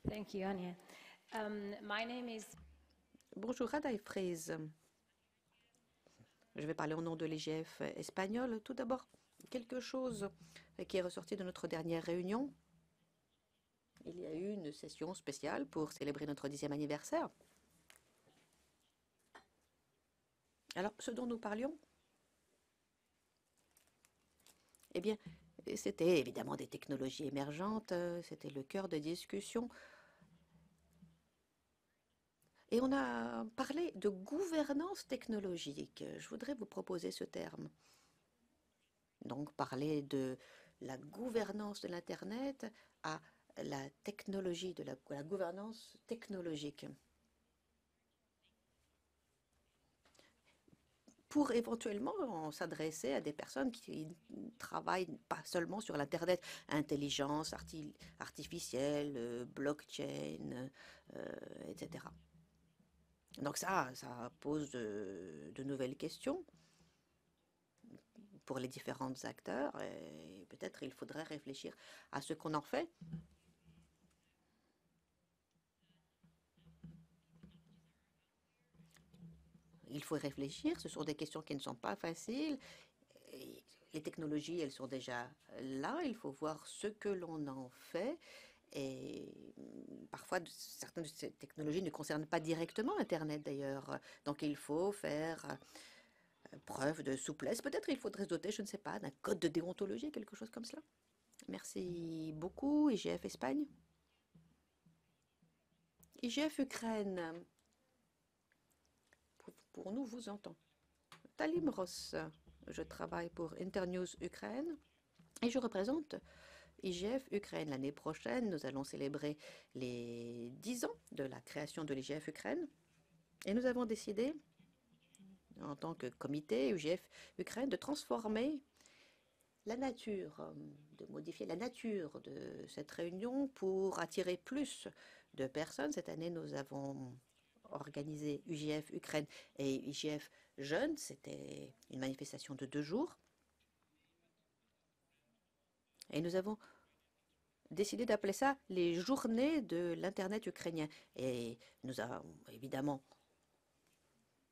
G: Thank you, Anya. My name is...
D: Bonjour, Rada Frise. Je vais parler au nom de l'IGF espagnol. Tout d'abord, quelque chose qui est ressorti de notre dernière réunion. Il y a eu une session spéciale pour célébrer notre 10e anniversaire. Alors, ce dont nous parlions, eh bien, c'était évidemment des technologies émergentes, c'était le cœur de discussion. Et on a parlé de gouvernance technologique. Je voudrais vous proposer ce terme. Donc, parler de la gouvernance de l'Internet à la technologie, de la gouvernance technologique. Pour éventuellement s'adresser à des personnes qui travaillent pas seulement sur l'Internet, intelligence artificielle, blockchain, etc. Donc ça pose de nouvelles questions. pour les différents acteurs. Et peut-être il faudrait réfléchir à ce qu'on en fait. Il faut réfléchir, ce sont des questions qui ne sont pas faciles. Et les technologies, elles sont déjà là, il faut voir ce que l'on en fait. Et parfois, certaines de ces technologies ne concernent pas directement Internet d'ailleurs. Donc il faut faire preuve de souplesse. Peut-être il faudrait se doter, je ne sais pas, d'un code de déontologie, quelque chose comme cela. Merci beaucoup, IGF Espagne. IGF Ukraine. Pour nous, vous entend. Talim Ross, je travaille pour Internews Ukraine et je représente IGF Ukraine. L'année prochaine, nous allons célébrer les 10 ans de la création de l'IGF Ukraine et nous avons décidé, en tant que comité IGF Ukraine, de transformer la nature, de modifier la nature de cette réunion pour attirer plus de personnes. Cette année, nous avons organisé IGF Ukraine et IGF Jeunes. C'était une manifestation de 2 jours. Et nous avons décidé d'appeler ça les journées de l'Internet ukrainien. Et nous avons évidemment,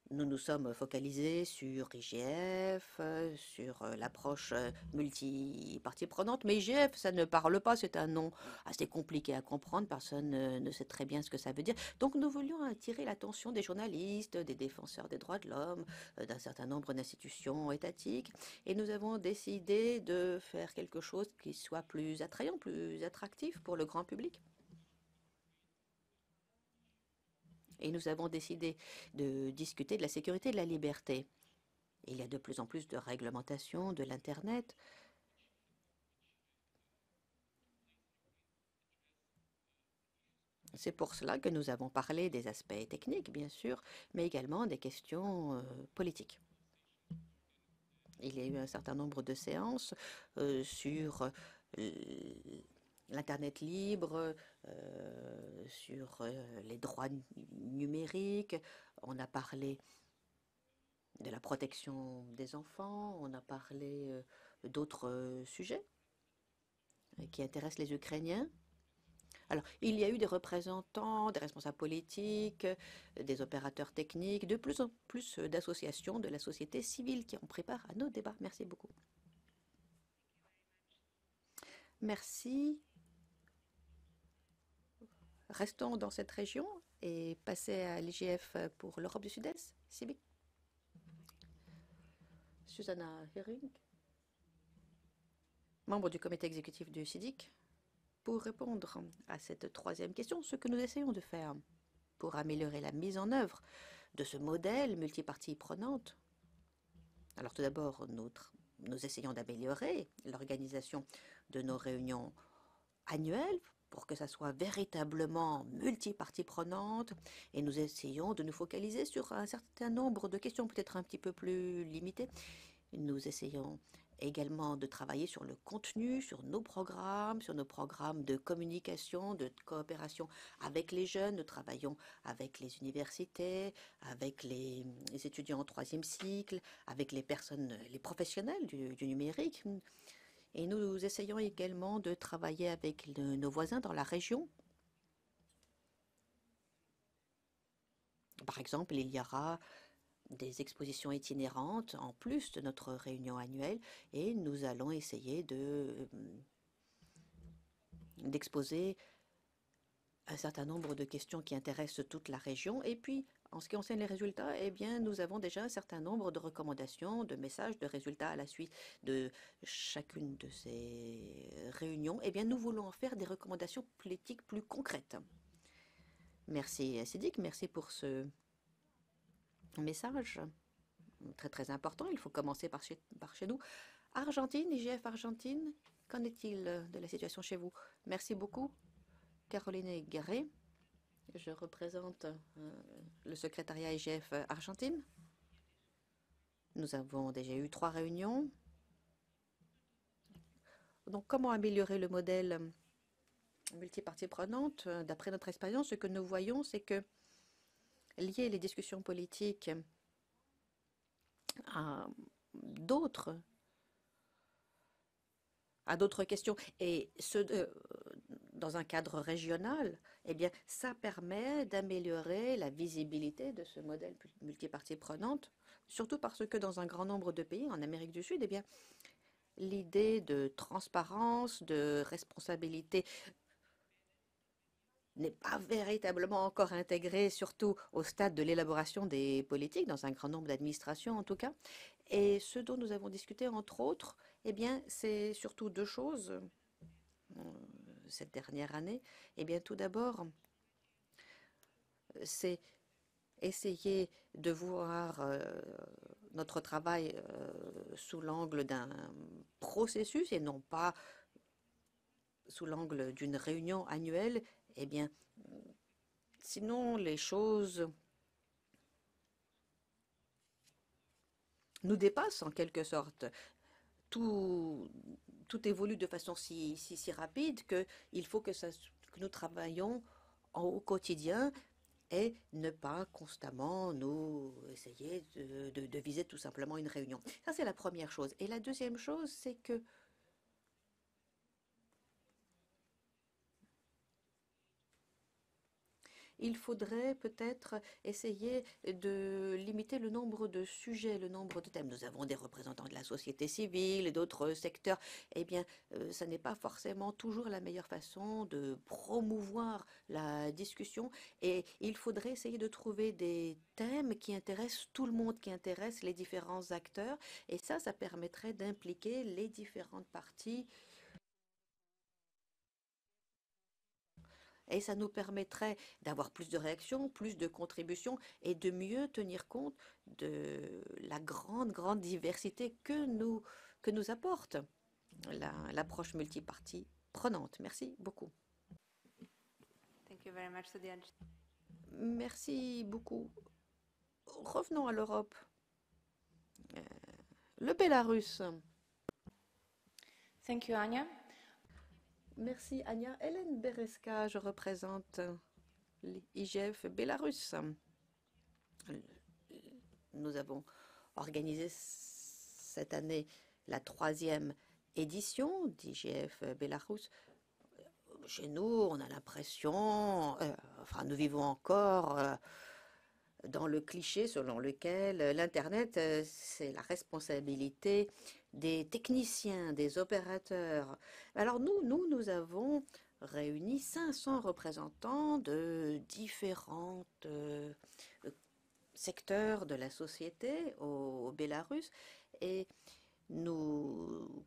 D: nous nous sommes focalisés sur IGF, sur l'approche multi-parties prenantes. Mais IGF, ça ne parle pas, c'est un nom assez compliqué à comprendre. Personne ne sait très bien ce que ça veut dire. Donc nous voulions attirer l'attention des journalistes, des défenseurs des droits de l'homme, d'un certain nombre d'institutions étatiques. Et nous avons décidé de faire quelque chose qui soit plus attrayant, plus attractif pour le grand public. Et nous avons décidé de discuter de la sécurité et de la liberté. Il y a de plus en plus de réglementation de l'Internet. C'est pour cela que nous avons parlé des aspects techniques, bien sûr, mais également des questions politiques. Il y a eu un certain nombre de séances sur l'Internet libre, sur les droits numériques. On a parlé de la protection des enfants, on a parlé d'autres sujets qui intéressent les Ukrainiens. Alors, il y a eu des représentants, des responsables politiques, des opérateurs techniques, de plus en plus d'associations de la société civile qui ont pris part à nos débats. Merci beaucoup. Merci. Restons dans cette région et passez à l'IGF pour l'Europe du Sud-Est, Sibic. Susanna Hering, membre du comité exécutif du SIDIC, pour répondre à cette troisième question, ce que nous essayons de faire pour améliorer la mise en œuvre de ce modèle multipartie prenante. Alors tout d'abord, nous essayons d'améliorer l'organisation de nos réunions annuelles pour que ça soit véritablement multipartie prenante, et nous essayons de nous focaliser sur un certain nombre de questions peut-être un petit peu plus limitées. Nous essayons également de travailler sur le contenu, sur nos programmes de communication, de coopération avec les jeunes. Nous travaillons avec les universités, avec les étudiants en 3e cycle, avec les professionnels du numérique. Et nous essayons également de travailler avec nos voisins dans la région. Par exemple, il y aura des expositions itinérantes en plus de notre réunion annuelle et nous allons essayer d'exposer un certain nombre de questions qui intéressent toute la région. Et puis, en ce qui concerne les résultats, eh bien, nous avons déjà un certain nombre de recommandations, de messages, de résultats à la suite de chacune de ces réunions. Eh bien, nous voulons en faire des recommandations politiques plus concrètes. Merci, Sidic, merci pour ce message très très important. Il faut commencer par chez nous. Argentine, IGF Argentine, qu'en est-il de la situation chez vous? Merci beaucoup. Caroline Garret, je représente le secrétariat IGF Argentine. Nous avons déjà eu 3 réunions. Donc, comment améliorer le modèle multipartie prenante? D'après notre expérience, ce que nous voyons, c'est que lier les discussions politiques à d'autres à d'autres questions. Et dans un cadre régional, eh bien, ça permet d'améliorer la visibilité de ce modèle multipartie prenante, surtout parce que dans un grand nombre de pays, en Amérique du Sud, eh bien, l'idée de transparence, de responsabilité n'est pas véritablement encore intégrée, surtout au stade de l'élaboration des politiques, dans un grand nombre d'administrations en tout cas. Et ce dont nous avons discuté, entre autres, eh bien, c'est surtout deux choses cette dernière année. Eh bien, tout d'abord, c'est essayer de voir notre travail sous l'angle d'un processus et non pas sous l'angle d'une réunion annuelle. Eh bien, sinon, les choses nous dépassent en quelque sorte. Tout évolue de façon si rapide qu'il faut que nous travaillions au quotidien et ne pas constamment nous essayer de viser tout simplement une réunion. Ça, c'est la première chose. Et la deuxième chose, c'est que il faudrait peut-être essayer de limiter le nombre de sujets, le nombre de thèmes. Nous avons des représentants de la société civile et d'autres secteurs. Eh bien, ça n'est pas forcément toujours la meilleure façon de promouvoir la discussion. Et il faudrait essayer de trouver des thèmes qui intéressent tout le monde, qui intéressent les différents acteurs. Et ça permettrait d'impliquer les différentes parties. Et ça nous permettrait d'avoir plus de réactions, plus de contributions et de mieux tenir compte de la grande diversité que nous apporte l'approche multipartie prenante. Merci beaucoup.
C: Thank you very much. So
D: Merci beaucoup. Revenons à l'Europe. Le Bélarus.
G: Thank you, Anya.
D: Merci, Anya. Hélène Bereska, je représente l'IGF Bélarus. Nous avons organisé cette année la 3e édition d'IGF Bélarus. Chez nous, on a l'impression, nous vivons encore dans le cliché selon lequel l'Internet, c'est la responsabilité des techniciens, des opérateurs. Alors nous avons réuni 500 représentants de différents secteurs de la société au Bélarus et nous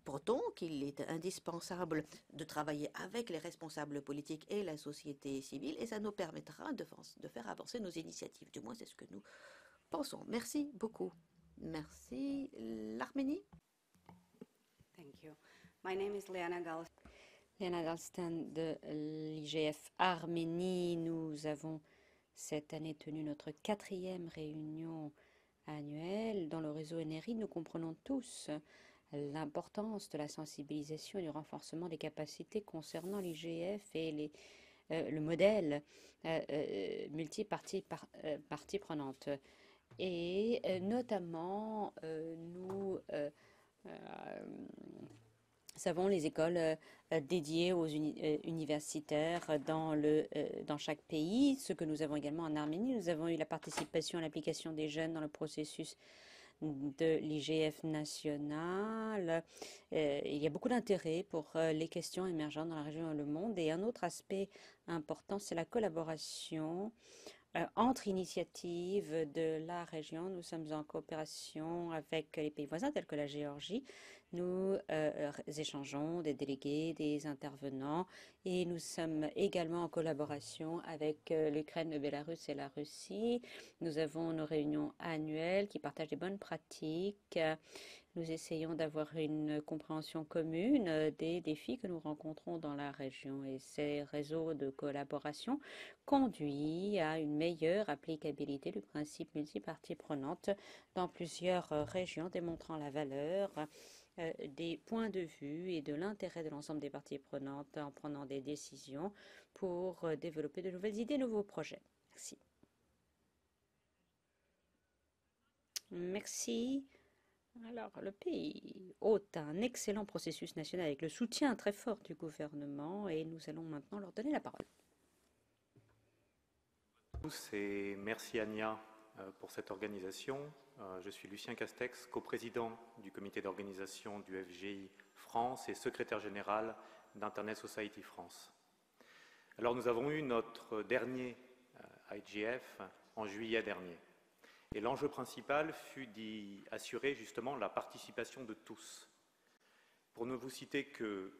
D: pensons qu'il est indispensable de travailler avec les responsables politiques et la société civile et ça nous permettra de faire avancer nos initiatives. Du moins, c'est ce que nous pensons. Merci beaucoup. Merci. L'Arménie.
H: Thank you. My name is Leana Gals.
B: Léana Galstan de l'IGF Arménie. Nous avons cette année tenu notre 4e réunion annuelle. Dans le réseau NRI, nous comprenons tous l'importance de la sensibilisation et du renforcement des capacités concernant l'IGF et le modèle multipartie partie prenante. Et notamment, nous savons les écoles dédiées aux universitaires dans chaque pays. Ce que nous avons également en Arménie, nous avons eu la participation à l'application des jeunes dans le processus de l'IGF national. Il y a beaucoup d'intérêt pour les questions émergentes dans la région et le monde. Et un autre aspect important, c'est la collaboration entre initiatives de la région. Nous sommes en coopération avec les pays voisins tels que la Géorgie. Nous échangeons des délégués, des intervenants et nous sommes également en collaboration avec l'Ukraine, le Bélarus et la Russie. Nous avons nos réunions annuelles qui partagent des bonnes pratiques. Nous essayons d'avoir une compréhension commune des défis que nous rencontrons dans la région et ces réseaux de collaboration conduisent à une meilleure applicabilité du principe multipartie prenante dans plusieurs régions, démontrant la valeur des points de vue et de l'intérêt de l'ensemble des parties prenantes en prenant des décisions pour développer de nouvelles idées, nouveaux projets. Merci. Merci. Alors, le pays ôte un excellent processus national avec le soutien très fort du gouvernement et nous allons maintenant leur donner la parole.
I: Et merci Ania pour cette organisation. Je suis Lucien Castex, coprésident du comité d'organisation du FGI France et secrétaire général d'Internet Society France. Alors nous avons eu notre dernier IGF en juillet dernier. Et l'enjeu principal fut d'y assurer justement la participation de tous. Pour ne vous citer que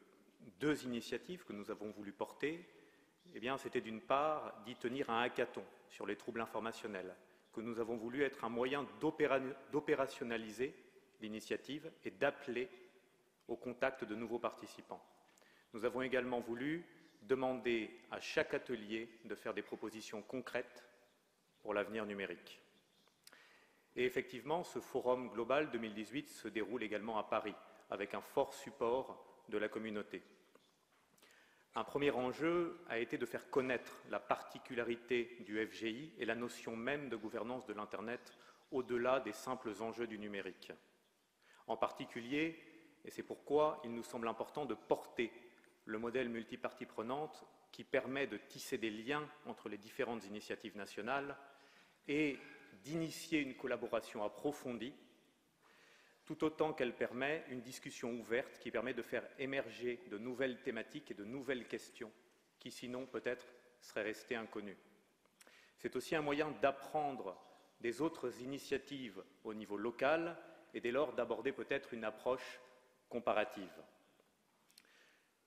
I: 2 initiatives que nous avons voulu porter, eh bien, c'était d'une part d'y tenir un hackathon sur les troubles informationnels, que nous avons voulu être un moyen d'opérationnaliser l'initiative et d'appeler au contact de nouveaux participants. Nous avons également voulu demander à chaque atelier de faire des propositions concrètes pour l'avenir numérique. Et effectivement, ce forum global 2018 se déroule également à Paris, avec un fort support de la communauté. Un premier enjeu a été de faire connaître la particularité du FGI et la notion même de gouvernance de l'Internet au-delà des simples enjeux du numérique. En particulier, et c'est pourquoi il nous semble important de porter le modèle multipartie prenante qui permet de tisser des liens entre les différentes initiatives nationales et d'initier une collaboration approfondie, tout autant qu'elle permet une discussion ouverte qui permet de faire émerger de nouvelles thématiques et de nouvelles questions qui, sinon, peut-être, seraient restées inconnues. C'est aussi un moyen d'apprendre des autres initiatives au niveau local et dès lors d'aborder peut-être une approche comparative.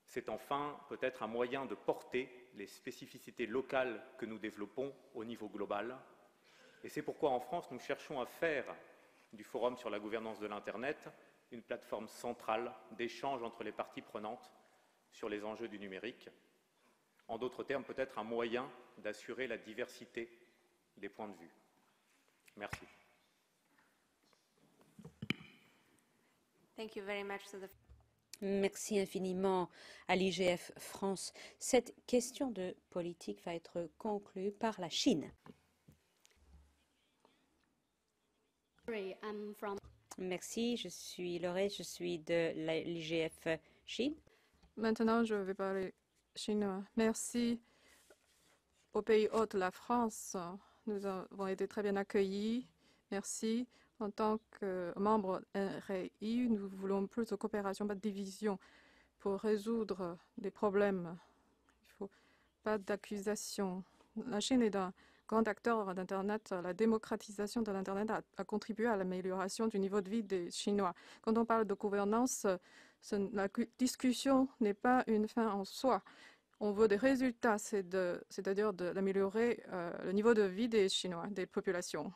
I: C'est enfin peut-être un moyen de porter les spécificités locales que nous développons au niveau global. Et c'est pourquoi en France, nous cherchons à faire du Forum sur la gouvernance de l'Internet une plateforme centrale d'échange entre les parties prenantes sur les enjeux du numérique. En d'autres termes, peut-être un moyen d'assurer la diversité des points de vue. Merci.
C: Thank you very much to the
B: Merci infiniment à l'IGF France. Cette question de politique va être conclue par la Chine. Merci, je suis Laurette, je suis de l'IGF Chine.
J: Maintenant, je vais parler chinois. Merci au pays hôte, la France. Nous avons été très bien accueillis. Merci. En tant que membre RAI, nous voulons plus de coopération, pas de division pour résoudre des problèmes. Il ne faut pas d'accusation. La Chine est un grand acteur d'Internet. La démocratisation de l'Internet a contribué à l'amélioration du niveau de vie des Chinois. Quand on parle de gouvernance, la discussion n'est pas une fin en soi. On veut des résultats, c'est-à-dire d'améliorer le niveau de vie des Chinois, des populations.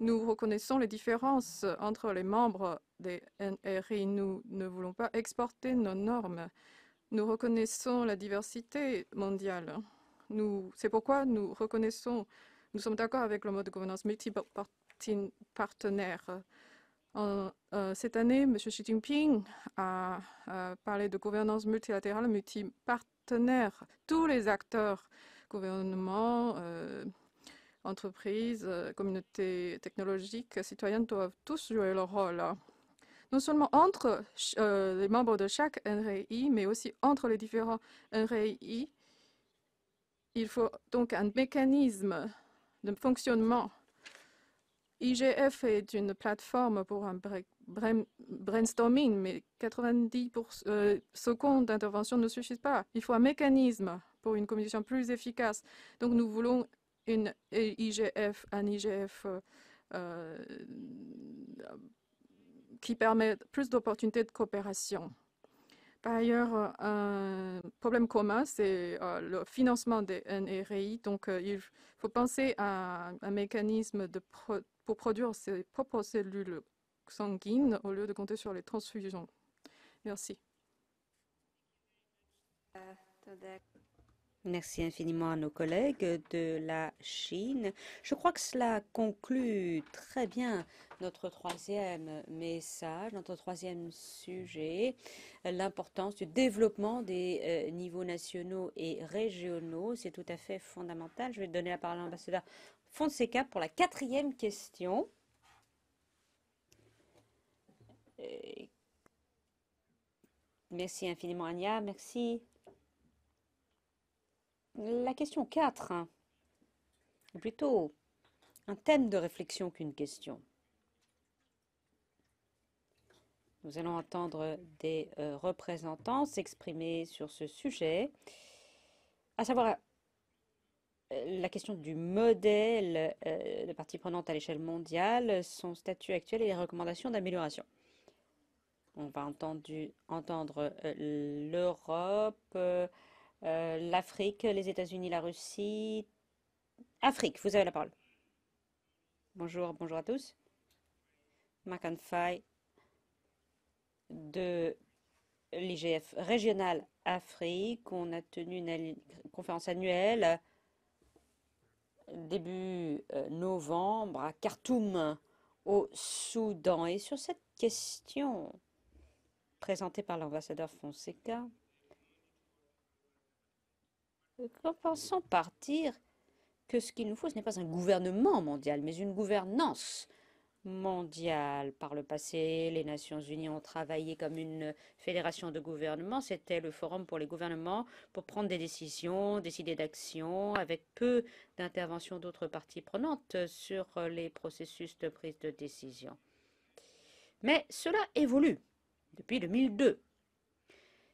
J: Nous reconnaissons les différences entre les membres des NRI. Nous ne voulons pas exporter nos normes. Nous reconnaissons la diversité mondiale. C'est pourquoi nous sommes d'accord avec le mode de gouvernance multipartenaire. Cette année, M. Xi Jinping a parlé de gouvernance multilatérale, multipartenaire. Tous les acteurs, gouvernement, entreprises, communautés technologiques, citoyennes doivent tous jouer leur rôle. Non seulement entre les membres de chaque NRI, mais aussi entre les différents NRI. Il faut donc un mécanisme de fonctionnement. IGF est une plateforme pour un brainstorming, mais 90 secondes d'intervention ne suffisent pas. Il faut un mécanisme pour une communication plus efficace. Donc nous voulons un IGF qui permet plus d'opportunités de coopération. Par ailleurs, un problème commun, c'est le financement des NRI. Donc, il faut penser à un mécanisme pour produire ses propres cellules sanguines au lieu de compter sur les transfusions. Merci.
B: Merci infiniment à nos collègues de la Chine. Je crois que cela conclut très bien notre troisième message, notre troisième sujet, l'importance du développement des niveaux nationaux et régionaux. C'est tout à fait fondamental. Je vais donner la parole à l'ambassadeur Fonseca pour la quatrième question. Euh, Merci infiniment, Anya. Merci. La question 4, hein, ou plutôt un thème de réflexion qu'une question. Nous allons entendre des représentants s'exprimer sur ce sujet, à savoir la question du modèle de parties prenantes à l'échelle mondiale, son statut actuel et les recommandations d'amélioration. On va entendre l'Europe, l'Afrique, les États-Unis, la Russie. Afrique, vous avez la parole. Bonjour, bonjour à tous. Makan Faye de l'IGF régional Afrique. On a tenu une conférence annuelle début novembre à Khartoum, au Soudan. Et sur cette question présentée par l'ambassadeur Fonseca, commençons par dire que ce qu'il nous faut, ce n'est pas un gouvernement mondial, mais une gouvernance mondiale. Par le passé, les Nations Unies ont travaillé comme une fédération de gouvernements. C'était le forum pour les gouvernements pour prendre des décisions, décider d'actions, avec peu d'intervention d'autres parties prenantes sur les processus de prise de décision. Mais cela évolue depuis 2002.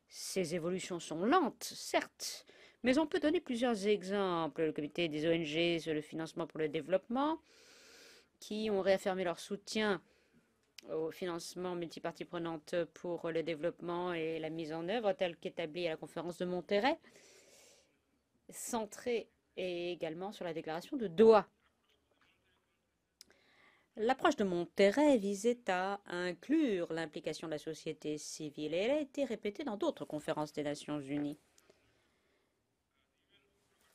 B: Ces évolutions sont lentes, certes, mais on peut donner plusieurs exemples. Le comité des ONG sur le financement pour le développement, qui ont réaffirmé leur soutien au financement multiparties prenantes pour le développement et la mise en œuvre, tel qu'établi à la conférence de Monterrey, centré également sur la déclaration de Doha. L'approche de Monterrey visait à inclure l'implication de la société civile et elle a été répétée dans d'autres conférences des Nations Unies.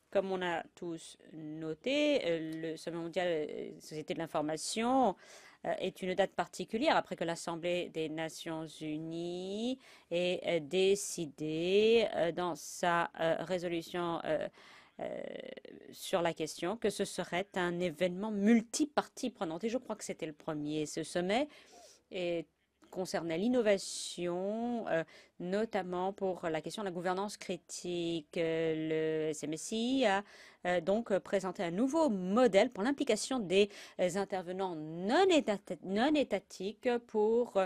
B: Comme on a tous noté, le Sommet mondial Société de l'information est une date particulière après que l'Assemblée des Nations Unies ait décidé dans sa résolution sur la question que ce serait un événement multiparties prenantes. Et je crois que c'était le premier. Ce sommet concernait l'innovation, notamment pour la question de la gouvernance critique. Le SMSI a donc présenté un nouveau modèle pour l'implication des intervenants non étatiques pour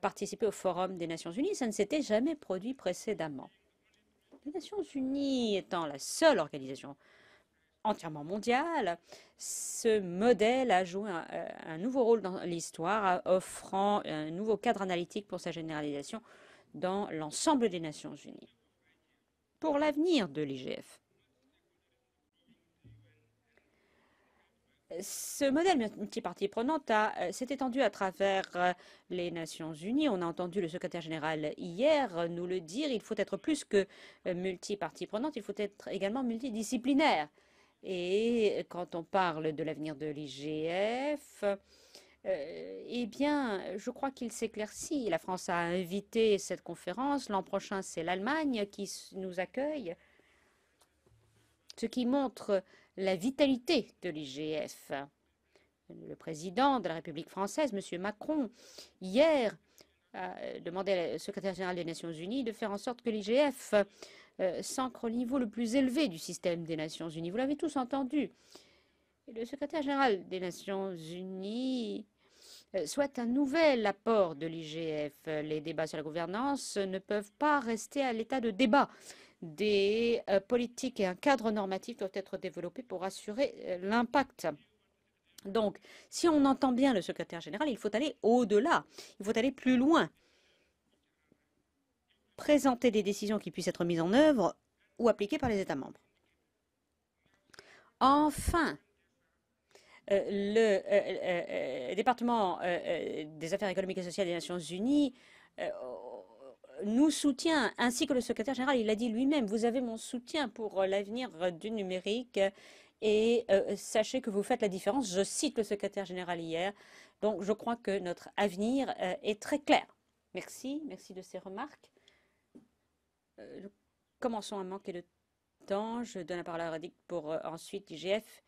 B: participer au Forum des Nations Unies. Ça ne s'était jamais produit précédemment. Les Nations Unies étant la seule organisation entièrement mondiale, ce modèle a joué un nouveau rôle dans l'histoire, offrant un nouveau cadre analytique pour sa généralisation dans l'ensemble des Nations Unies. Pour l'avenir de l'IGF, ce modèle multiparties prenantes s'est étendu à travers les Nations Unies. On a entendu le secrétaire général hier nous le dire, il faut être plus que multiparties prenantes, il faut être également multidisciplinaire. Et quand on parle de l'avenir de l'IGF, eh bien, je crois qu'il s'éclaircit. La France a invité cette conférence. L'an prochain, c'est l'Allemagne qui nous accueille, ce qui montre la vitalité de l'IGF. Le président de la République française, M. Macron, hier, a demandé au secrétaire général des Nations Unies de faire en sorte que l'IGF s'ancre au niveau le plus élevé du système des Nations Unies. Vous l'avez tous entendu. Le secrétaire général des Nations Unies souhaite un nouvel apport de l'IGF. Les débats sur la gouvernance ne peuvent pas rester à l'état de débat. Des politiques et un cadre normatif doivent être développés pour assurer l'impact. Donc, si on entend bien le secrétaire général, il faut aller au-delà, il faut aller plus loin. Présenter des décisions qui puissent être mises en œuvre ou appliquées par les États membres. Enfin, le département des affaires économiques et sociales des Nations Unies nous soutient, ainsi que le secrétaire général, il l'a dit lui-même, vous avez mon soutien pour l'avenir du numérique et sachez que vous faites la différence. Je cite le secrétaire général hier, donc je crois que notre avenir est très clair. Merci, merci de ces remarques. Nous commençons à manquer de temps. Je donne la parole à Radic pour ensuite IGF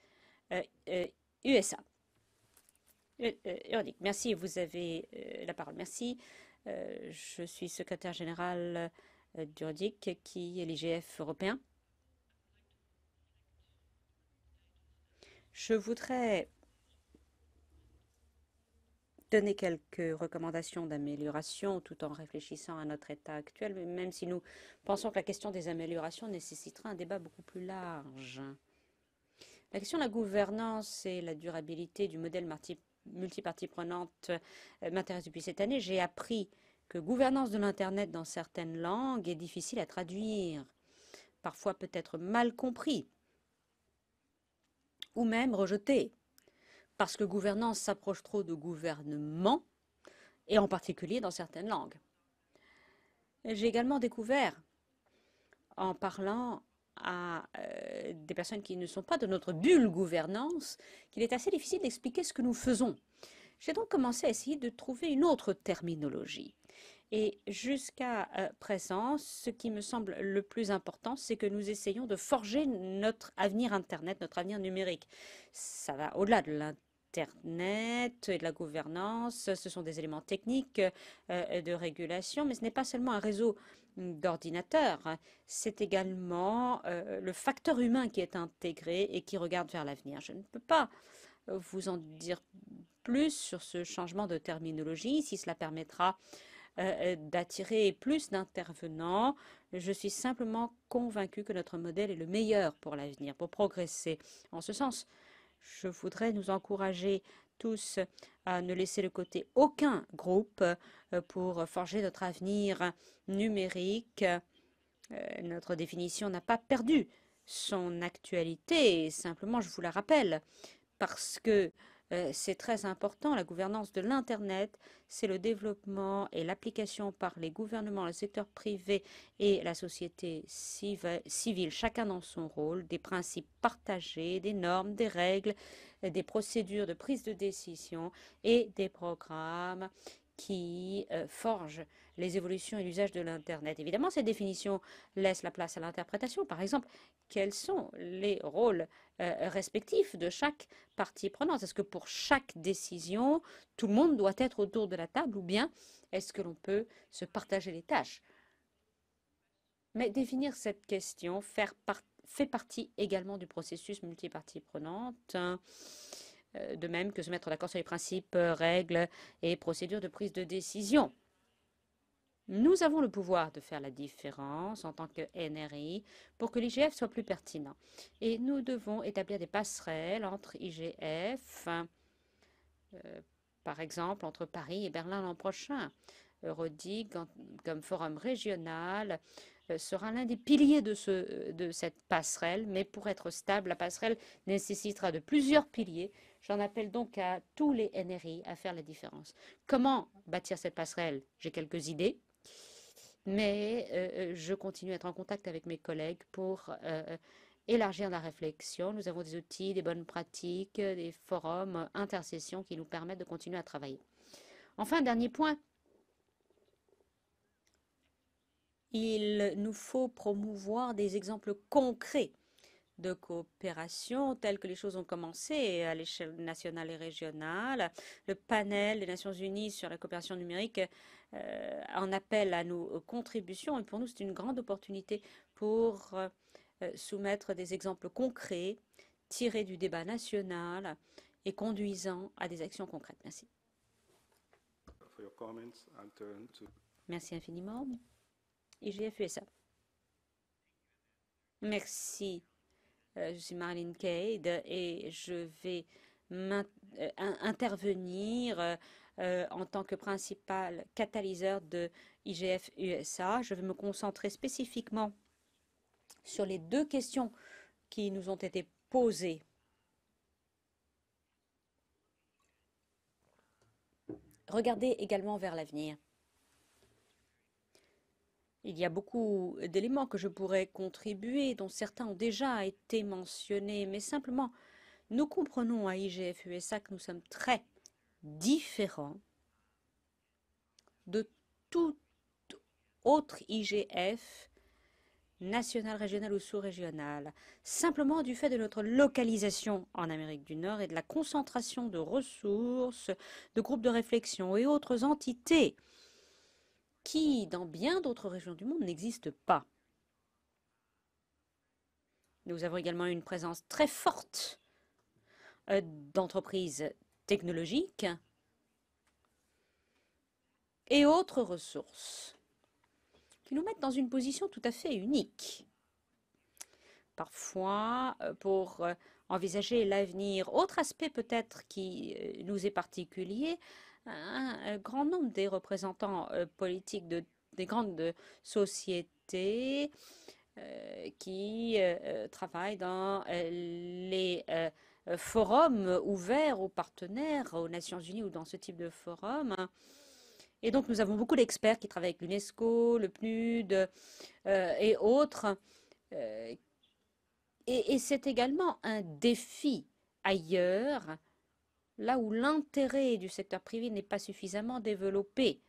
B: USA. Urdic, merci, vous avez la parole. Merci. Je suis secrétaire général d'Urdic, qui est l'IGF européen. Je voudrais donner quelques recommandations d'amélioration tout en réfléchissant à notre état actuel, même si nous pensons que la question des améliorations nécessitera un débat beaucoup plus large. La question de la gouvernance et la durabilité du modèle multipartie prenante m'intéresse depuis cette année. J'ai appris que gouvernance de l'Internet dans certaines langues est difficile à traduire, parfois peut-être mal compris, ou même rejeté, parce que gouvernance s'approche trop de gouvernement, et en particulier dans certaines langues. J'ai également découvert, en parlant à des personnes qui ne sont pas de notre bulle gouvernance, qu'il est assez difficile d'expliquer ce que nous faisons. J'ai donc commencé à essayer de trouver une autre terminologie. Et jusqu'à présent, ce qui me semble le plus important, c'est que nous essayons de forger notre avenir Internet, notre avenir numérique. Ça va au-delà de l'Internet et de la gouvernance. Ce sont des éléments techniques de régulation, mais ce n'est pas seulement un réseau d'ordinateurs. C'est également le facteur humain qui est intégré et qui regarde vers l'avenir. Je ne peux pas vous en dire plus sur ce changement de terminologie, si cela permettra d'attirer plus d'intervenants. Je suis simplement convaincue que notre modèle est le meilleur pour l'avenir, pour progresser. En ce sens, je voudrais nous encourager tous à ne laisser de côté aucun groupe pour forger notre avenir numérique. Notre définition n'a pas perdu son actualité, simplement je vous la rappelle, parce que c'est très important. La gouvernance de l'Internet, c'est le développement et l'application par les gouvernements, le secteur privé et la société civile, chacun dans son rôle, des principes partagés, des normes, des règles, des procédures de prise de décision et des programmes qui forgent les évolutions et l'usage de l'Internet. Évidemment, cette définition laisse la place à l'interprétation. Par exemple, quels sont les rôles respectifs de chaque partie prenante? Est-ce que pour chaque décision, tout le monde doit être autour de la table ou bien est-ce que l'on peut se partager les tâches? Mais définir cette question fait partie également du processus multipartie prenante, de même que se mettre d'accord sur les principes, règles et procédures de prise de décision. Nous avons le pouvoir de faire la différence en tant que NRI pour que l'IGF soit plus pertinent. Et nous devons établir des passerelles entre IGF, par exemple entre Paris et Berlin l'an prochain. Eurodic, comme forum régional, sera l'un des piliers de cette passerelle, mais pour être stable, la passerelle nécessitera de plusieurs piliers. J'en appelle donc à tous les NRI à faire la différence. Comment bâtir cette passerelle? J'ai quelques idées, mais je continue à être en contact avec mes collègues pour élargir la réflexion. Nous avons des outils, des bonnes pratiques, des forums, intercessions qui nous permettent de continuer à travailler. Enfin, dernier point. Il nous faut promouvoir des exemples concrets de coopération tels que les choses ont commencé à l'échelle nationale et régionale. Le panel des Nations Unies sur la coopération numérique en appelle à nos contributions et pour nous c'est une grande opportunité pour soumettre des exemples concrets tirés du débat national et conduisant à des actions concrètes. Merci. Merci infiniment. IGF USA. Merci. Je suis Marlene Cade et je vais intervenir en tant que principal catalyseur de IGF USA. Je vais me concentrer spécifiquement sur les deux questions qui nous ont été posées. Regardez également vers l'avenir. Il y a beaucoup d'éléments que je pourrais contribuer, dont certains ont déjà été mentionnés, mais simplement, nous comprenons à IGF USA que nous sommes très différents de tout autre IGF nationale, régionale ou sous-régionale, simplement du fait de notre localisation en Amérique du Nord et de la concentration de ressources, de groupes de réflexion et autres entités qui, dans bien d'autres régions du monde, n'existent pas. Nous avons également une présence très forte d'entreprises technologiques et autres ressources qui nous mettent dans une position tout à fait unique. Parfois, pour envisager l'avenir, autre aspect peut-être qui nous est particulier, un grand nombre des représentants politiques des grandes sociétés qui travaillent dans les forums ouverts aux partenaires, aux Nations Unies ou dans ce type de forum. Et donc, nous avons beaucoup d'experts qui travaillent avec l'UNESCO, le PNUD et autres. Et c'est également un défi ailleurs, là où l'intérêt du secteur privé n'est pas suffisamment développé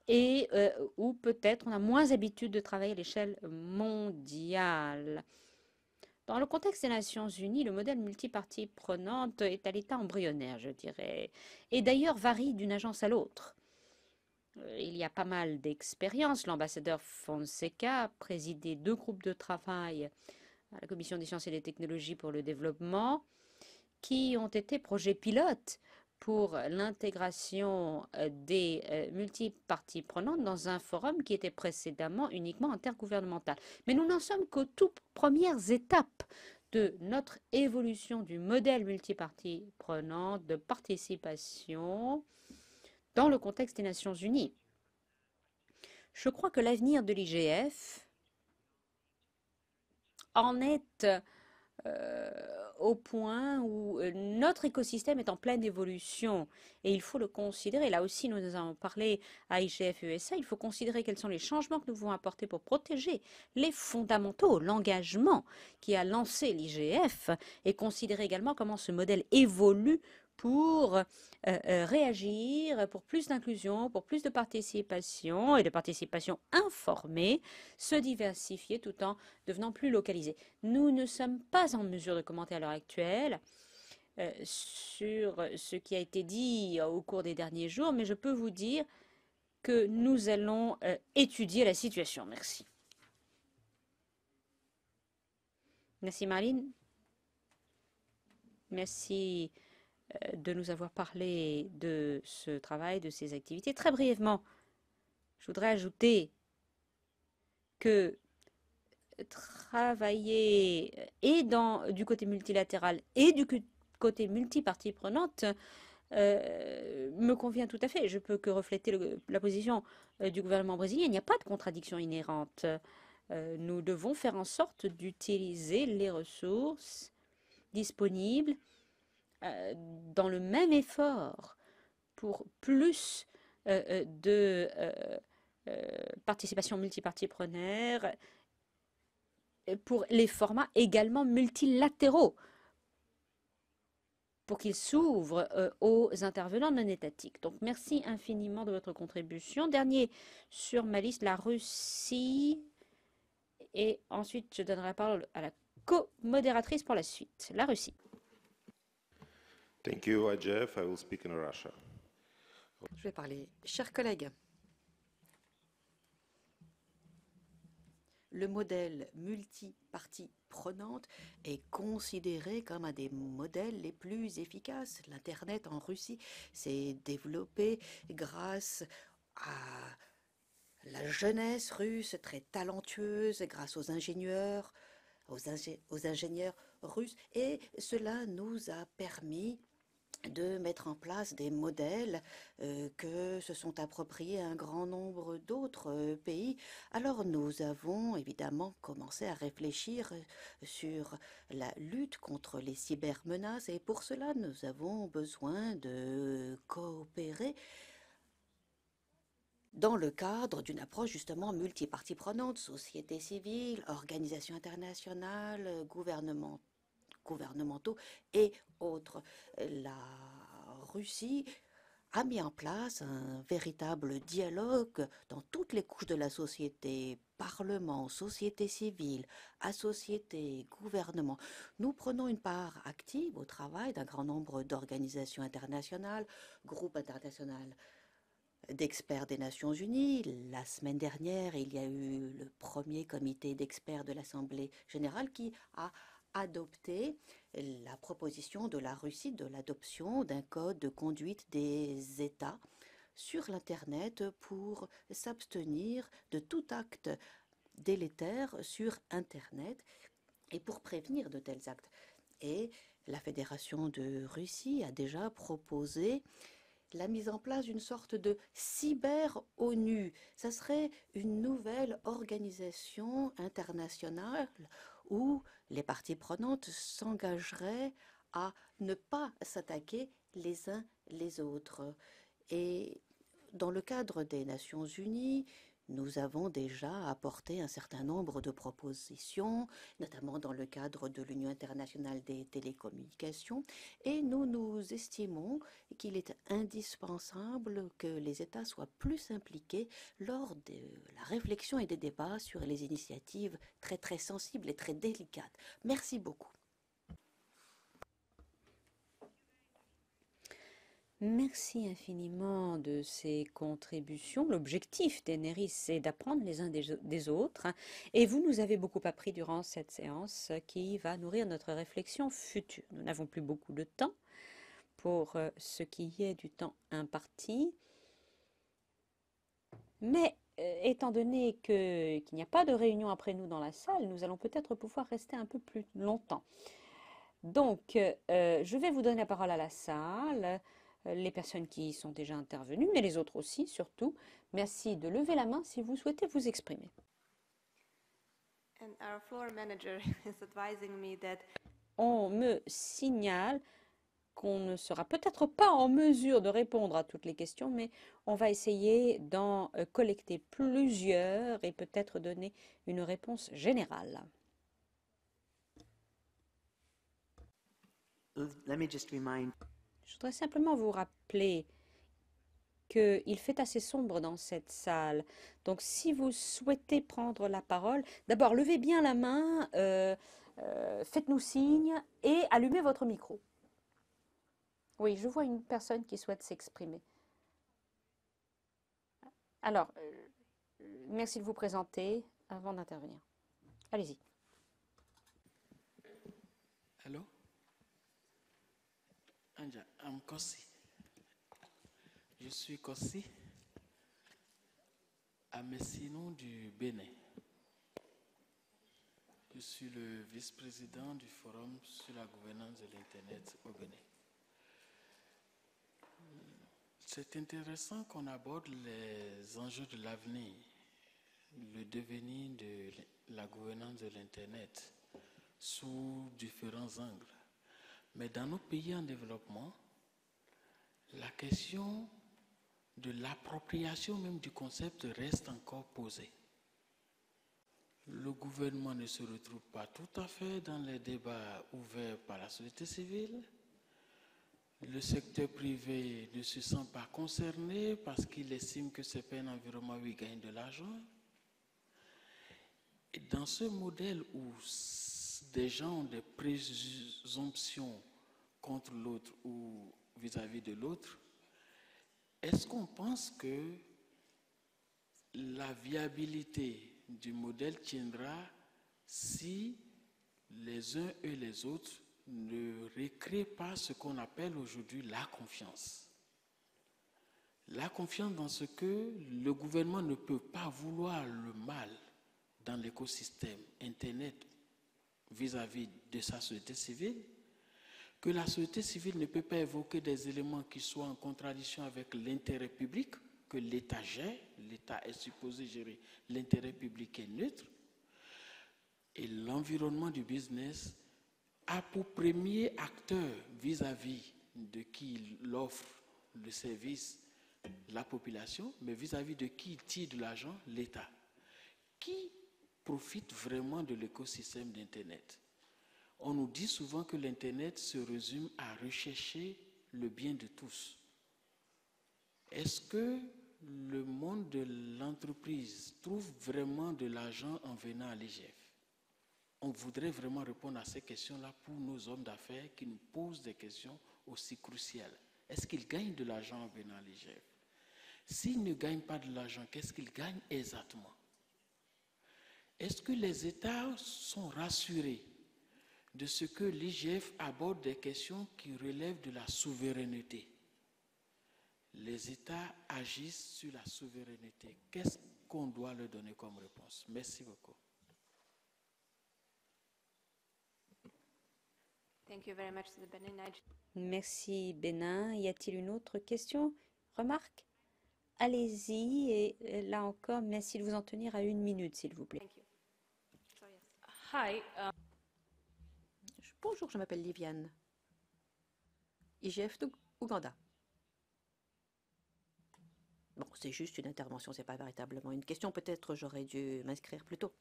B: et où peut-être on a moins l'habitude de travailler à l'échelle mondiale. Dans le contexte des Nations Unies, le modèle multipartie prenante est à l'état embryonnaire, je dirais, et d'ailleurs varie d'une agence à l'autre. Il y a pas mal d'expériences. L'ambassadeur Fonseca a présidé 2 groupes de travail à la Commission des sciences et des technologies pour le développement qui ont été projets pilotes pour l'intégration des multiparties prenantes dans un forum qui était précédemment uniquement intergouvernemental. Mais nous n'en sommes qu'aux toutes premières étapes de notre évolution du modèle multipartie prenante de participation dans le contexte des Nations Unies. Je crois que l'avenir de l'IGF en est au point où notre écosystème est en pleine évolution et il faut le considérer. Là aussi, nous avons parlé à IGF USA, il faut considérer quels sont les changements que nous pouvons apporter pour protéger les fondamentaux, l'engagement qui a lancé l'IGF et considérer également comment ce modèle évolue pour réagir, pour plus d'inclusion, pour plus de participation et de participation informée, se diversifier tout en devenant plus localisé. Nous ne sommes pas en mesure de commenter à l'heure actuelle sur ce qui a été dit au cours des derniers jours, mais je peux vous dire que nous allons étudier la situation. Merci. Merci Marlene. Merci de nous avoir parlé de ce travail, de ces activités. Très brièvement, je voudrais ajouter que travailler et du côté multilatéral et du côté multipartie prenante me convient tout à fait. Je peux que refléter la position du gouvernement brésilien. Il n'y a pas de contradiction inhérente. Nous devons faire en sorte d'utiliser les ressources disponibles dans le même effort pour plus de participation multipartie preneur, pour les formats également multilatéraux, pour qu'ils s'ouvrent aux intervenants non étatiques. Donc merci infiniment de votre contribution. Dernier sur ma liste, la Russie. Et ensuite, je donnerai la parole à la co-modératrice pour la suite. La Russie.
K: Thank you, IGF. I will speak in Russian.
D: Je vais parler. Chers collègues, le modèle multipartie prenante est considéré comme un des modèles les plus efficaces. L'Internet en Russie s'est développé grâce à la jeunesse russe très talentueuse, grâce aux ingénieurs, russes, et cela nous a permis de mettre en place des modèles que se sont appropriés un grand nombre d'autres pays. Alors nous avons évidemment commencé à réfléchir sur la lutte contre les cybermenaces et pour cela nous avons besoin de coopérer dans le cadre d'une approche justement multipartie prenante, société civile, organisations internationales, gouvernementaux et autres. La Russie a mis en place un véritable dialogue dans toutes les couches de la société, Parlement, société civile, société, gouvernement. Nous prenons une part active au travail d'un grand nombre d'organisations internationales, groupes internationaux d'experts des Nations Unies. La semaine dernière, il y a eu le premier comité d'experts de l'Assemblée générale qui a adopté la proposition de la Russie de l'adoption d'un code de conduite des États sur l'Internet pour s'abstenir de tout acte délétère sur Internet et pour prévenir de tels actes. Et la Fédération de Russie a déjà proposé la mise en place d'une sorte de cyber-ONU. Ça serait une nouvelle organisation internationale où les parties prenantes s'engageraient à ne pas s'attaquer les uns les autres. Et dans le cadre des Nations Unies, nous avons déjà apporté un certain nombre de propositions, notamment dans le cadre de l'Union internationale des télécommunications, et nous estimons qu'il est indispensable que les États soient plus impliqués lors de la réflexion et des débats sur les initiatives très sensibles et très délicates. Merci beaucoup.
B: Merci infiniment de ces contributions. L'objectif d'Eneris, c'est d'apprendre les uns des autres. Et vous nous avez beaucoup appris durant cette séance qui va nourrir notre réflexion future. Nous n'avons plus beaucoup de temps pour ce qui est du temps imparti. Mais étant donné qu'il n'y a pas de réunion après nous dans la salle, nous allons peut-être pouvoir rester un peu plus longtemps. Donc, je vais vous donner la parole à la salle. Les personnes qui sont déjà intervenues, mais les autres aussi, surtout. Merci de lever la main si vous souhaitez vous exprimer.
C: And our floor manager is advising me that
B: On me signale qu'on ne sera peut-être pas en mesure de répondre à toutes les questions, mais on va essayer d'en collecter plusieurs et peut-être donner une réponse générale.
A: Let me just remind.
B: Je voudrais simplement vous rappeler qu'il fait assez sombre dans cette salle. Donc, si vous souhaitez prendre la parole, d'abord, levez bien la main, faites-nous signe et allumez votre micro. Oui, je vois une personne qui souhaite s'exprimer. Alors, merci de vous présenter avant d'intervenir. Allez-y.
L: Hello? Anja, I'm Kossi. Je suis Kossi, à Messinou du Bénin. Je suis le vice-président du Forum sur la gouvernance de l'Internet au Bénin. C'est intéressant qu'on aborde les enjeux de l'avenir, le devenir de la gouvernance de l'Internet sous différents angles. Mais dans nos pays en développement, la question de l'appropriation même du concept reste encore posée. Le gouvernement ne se retrouve pas tout à fait dans les débats ouverts par la société civile. Le secteur privé ne se sent pas concerné parce qu'il estime que ce n'est pas un environnement où il gagne de l'argent. Et dans ce modèle où des gens ont des présomptions contre l'autre ou vis-à-vis de l'autre, est-ce qu'on pense que la viabilité du modèle tiendra si les uns et les autres ne recréent pas ce qu'on appelle aujourd'hui la confiance? La confiance dans ce que le gouvernement ne peut pas vouloir le mal dans l'écosystème Internet vis-à-vis de sa société civile, que la société civile ne peut pas évoquer des éléments qui soient en contradiction avec l'intérêt public, que l'État gère, l'État est supposé gérer l'intérêt public et neutre, et l'environnement du business a pour premier acteur vis-à-vis de qui il offre le service, la population, mais vis-à-vis de qui il tire de l'argent, l'État. Qui profite vraiment de l'écosystème d'Internet? On nous dit souvent que l'Internet se résume à rechercher le bien de tous. Est-ce que le monde de l'entreprise trouve vraiment de l'argent en venant à l'IGF? On voudrait vraiment répondre à ces questions-là pour nos hommes d'affaires qui nous posent des questions aussi cruciales. Est-ce qu'ils gagnent de l'argent en venant à l'IGF? S'ils ne gagnent pas de l'argent, qu'est-ce qu'ils gagnent exactement? Est-ce que les États sont rassurés de ce que l'IGF aborde des questions qui relèvent de la souveraineté? Les États agissent sur la souveraineté. Qu'est-ce qu'on doit leur donner comme réponse? Merci beaucoup.
C: Thank you very much to the Benin Niger.
B: Merci Bénin. Y a-t-il une autre question, remarque? Allez-y et là encore, merci de vous en tenir à 1 minute, s'il vous plaît.
C: Thank you. So yes.
G: Hi.
D: Bonjour, je m'appelle Liviane. IGF Ouganda. Bon, c'est juste une intervention, c'est pas véritablement une question. Peut-être j'aurais dû m'inscrire plus tôt.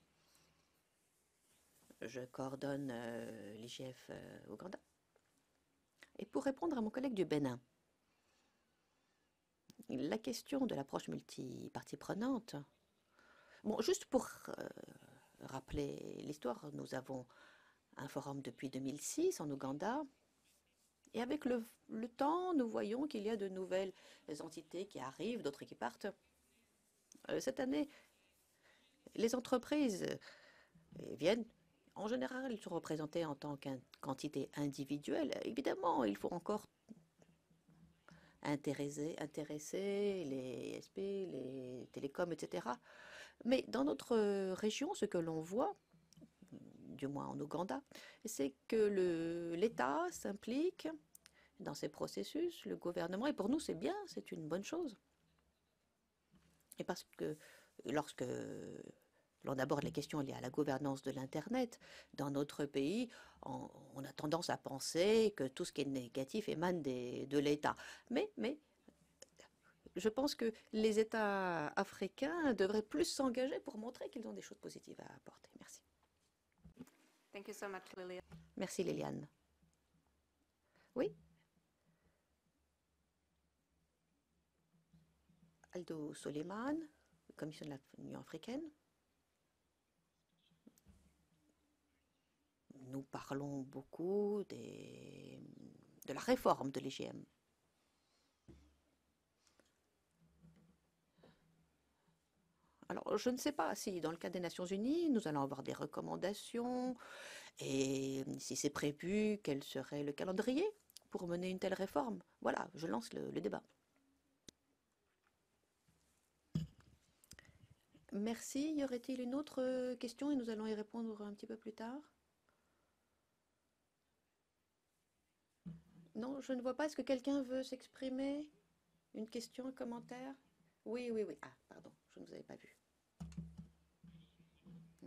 D: Je coordonne l'IGF Ouganda. Et pour répondre à mon collègue du Bénin, la question de l'approche multi-parties prenantes. Bon, juste pour rappeler l'histoire, nous avons un forum depuis 2006 en Ouganda. Et avec le temps, nous voyons qu'il y a de nouvelles entités qui arrivent, d'autres qui partent. Cette année, les entreprises viennent. En général, ils sont représentés en tant qu'entité individuelle. Évidemment, il faut encore intéresser les SP, les télécoms, etc. Mais dans notre région, ce que l'on voit, du moins en Ouganda, c'est que l'État s'implique dans ces processus, le gouvernement, et pour nous c'est bien, c'est une bonne chose. Et parce que lorsque l'on aborde les questions liées à la gouvernance de l'Internet, dans notre pays, on a tendance à penser que tout ce qui est négatif émane de l'État. Mais je pense que les États africains devraient plus s'engager pour montrer qu'ils ont des choses positives à apporter. Merci.
C: Thank you so much, Lilian.
D: Merci, Liliane. Oui? Aldo Soleiman, Commission de l'Union africaine. Nous parlons beaucoup de la réforme de l'IGM. Alors, je ne sais pas si dans le cas des Nations Unies, nous allons avoir des recommandations et si c'est prévu, quel serait le calendrier pour mener une telle réforme. Voilà, je lance le débat. Merci. Y aurait-il une autre question et nous allons y répondre un petit peu plus tard? Non, je ne vois pas. Est-ce que quelqu'un veut s'exprimer? Une question, un commentaire? Oui, oui, oui. Ah, pardon, je ne vous avais pas vu.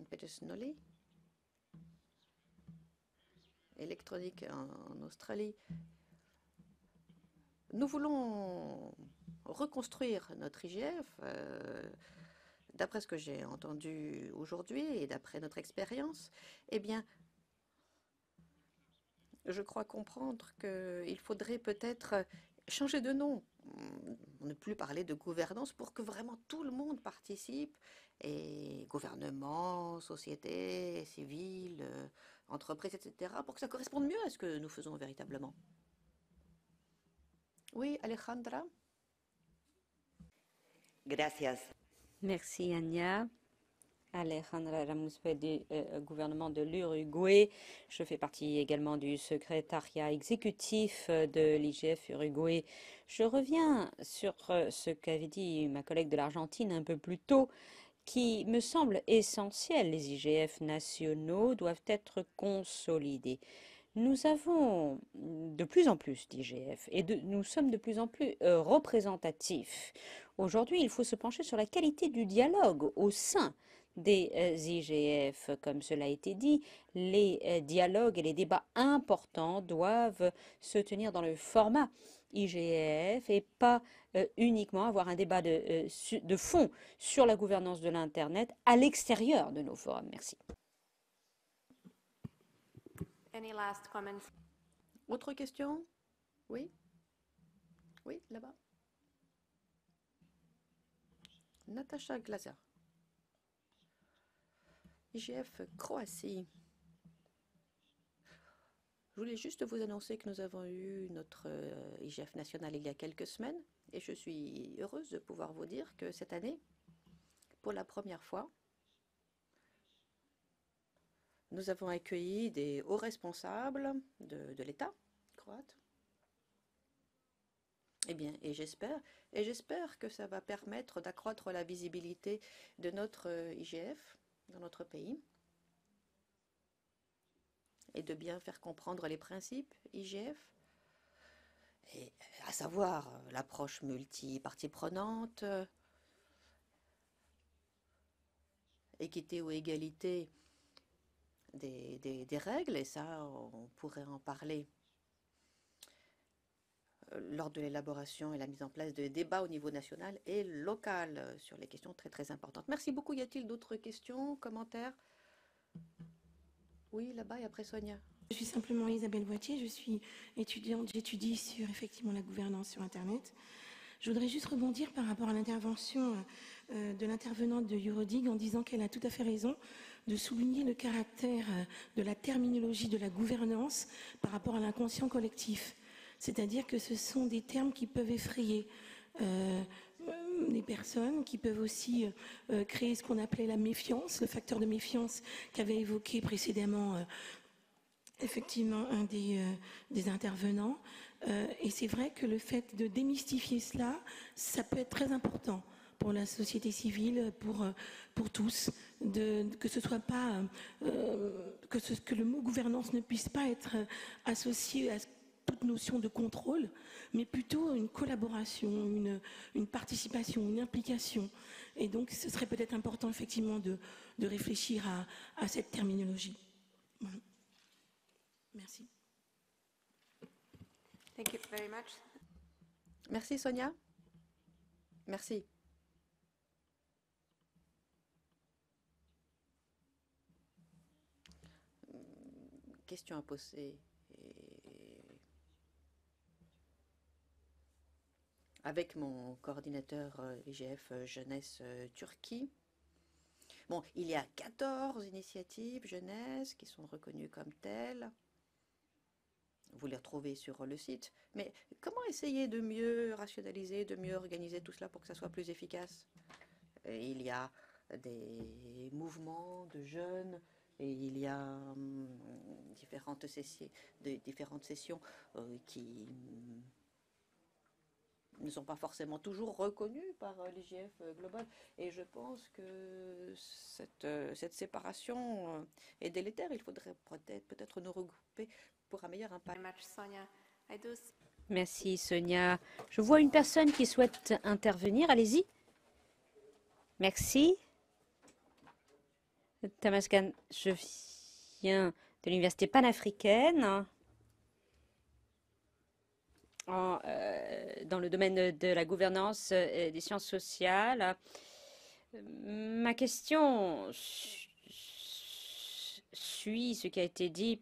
D: Peter Snolly, électronique en Australie. Nous voulons reconstruire notre IGF. D'après ce que j'ai entendu aujourd'hui et d'après notre expérience, eh bien, je crois comprendre qu'il faudrait peut-être changer de nom, ne plus parler de gouvernance pour que vraiment tout le monde participe, et gouvernement, société civile, entreprise, etc., pour que ça corresponde mieux à ce que nous faisons véritablement. Oui, Alejandra?
M: Gracias.
B: Merci, Anya. Alejandra Ramuspe du gouvernement de l'Uruguay. Je fais partie également du secrétariat exécutif de l'IGF Uruguay. Je reviens sur ce qu'avait dit ma collègue de l'Argentine un peu plus tôt, qui me semble essentiel. Les IGF nationaux doivent être consolidés. Nous avons de plus en plus d'IGF et nous sommes de plus en plus représentatifs. Aujourd'hui, il faut se pencher sur la qualité du dialogue au sein des IGF. Comme cela a été dit, les dialogues et les débats importants doivent se tenir dans le format IGF et pas uniquement avoir un débat de fond sur la gouvernance de l'Internet à l'extérieur de nos forums. Merci.
C: Any last comments?
D: Autre question? Oui? Oui, là-bas? Natasha Glaser. IGF Croatie. Je voulais juste vous annoncer que nous avons eu notre IGF national il y a quelques semaines et je suis heureuse de pouvoir vous dire que cette année, pour la première fois, nous avons accueilli des hauts responsables de l'État croate. Eh bien, et j'espère que ça va permettre d'accroître la visibilité de notre IGF dans notre pays et de bien faire comprendre les principes IGF, et à savoir l'approche multi-parties prenantes, équité ou égalité des règles, et ça, on pourrait en parler lors de l'élaboration et la mise en place de débats au niveau national et local sur les questions très très importantes. Merci beaucoup. Y a-t-il d'autres questions, commentaires? Oui, là-bas et après Sonia.
M: Je suis simplement Isabelle Boitier, je suis étudiante, j'étudie sur effectivement la gouvernance sur Internet. Je voudrais juste rebondir par rapport à l'intervention de l'intervenante de Eurodig en disant qu'elle a tout à fait raison de souligner le caractère de la terminologie de la gouvernance par rapport à l'inconscient collectif. C'est-à-dire que ce sont des termes qui peuvent effrayer les personnes, qui peuvent aussi créer ce qu'on appelait la méfiance, le facteur de méfiance qu'avait évoqué précédemment effectivement un des intervenants. Et c'est vrai que le fait de démystifier cela, ça peut être très important pour la société civile, pour tous, que ce soit pas que le mot gouvernance ne puisse pas être associé à toute notion de contrôle, mais plutôt une collaboration, une participation, une implication. Et donc, ce serait peut-être important effectivement de réfléchir à cette terminologie. Voilà. Merci.
C: Thank you very much.
D: Merci Sonia. Merci. Question à poser. Avec mon coordinateur IGF Jeunesse Turquie. Bon, il y a 14 initiatives jeunesse qui sont reconnues comme telles. Vous les retrouvez sur le site. Mais comment essayer de mieux rationaliser, de mieux organiser tout cela pour que ça soit plus efficace? Il y a des mouvements de jeunes et il y a différentes sessions qui ne sont pas forcément toujours reconnus par l'IGF Global. Et je pense que cette séparation est délétère. Il faudrait peut-être nous regrouper pour un meilleur impact.
B: Merci Sonia. Je vois une personne qui souhaite intervenir. Allez-y. Merci. Tamaskan, je viens de l'Université panafricaine. Dans le domaine de la gouvernance et des sciences sociales. Ma question suit ce qui a été dit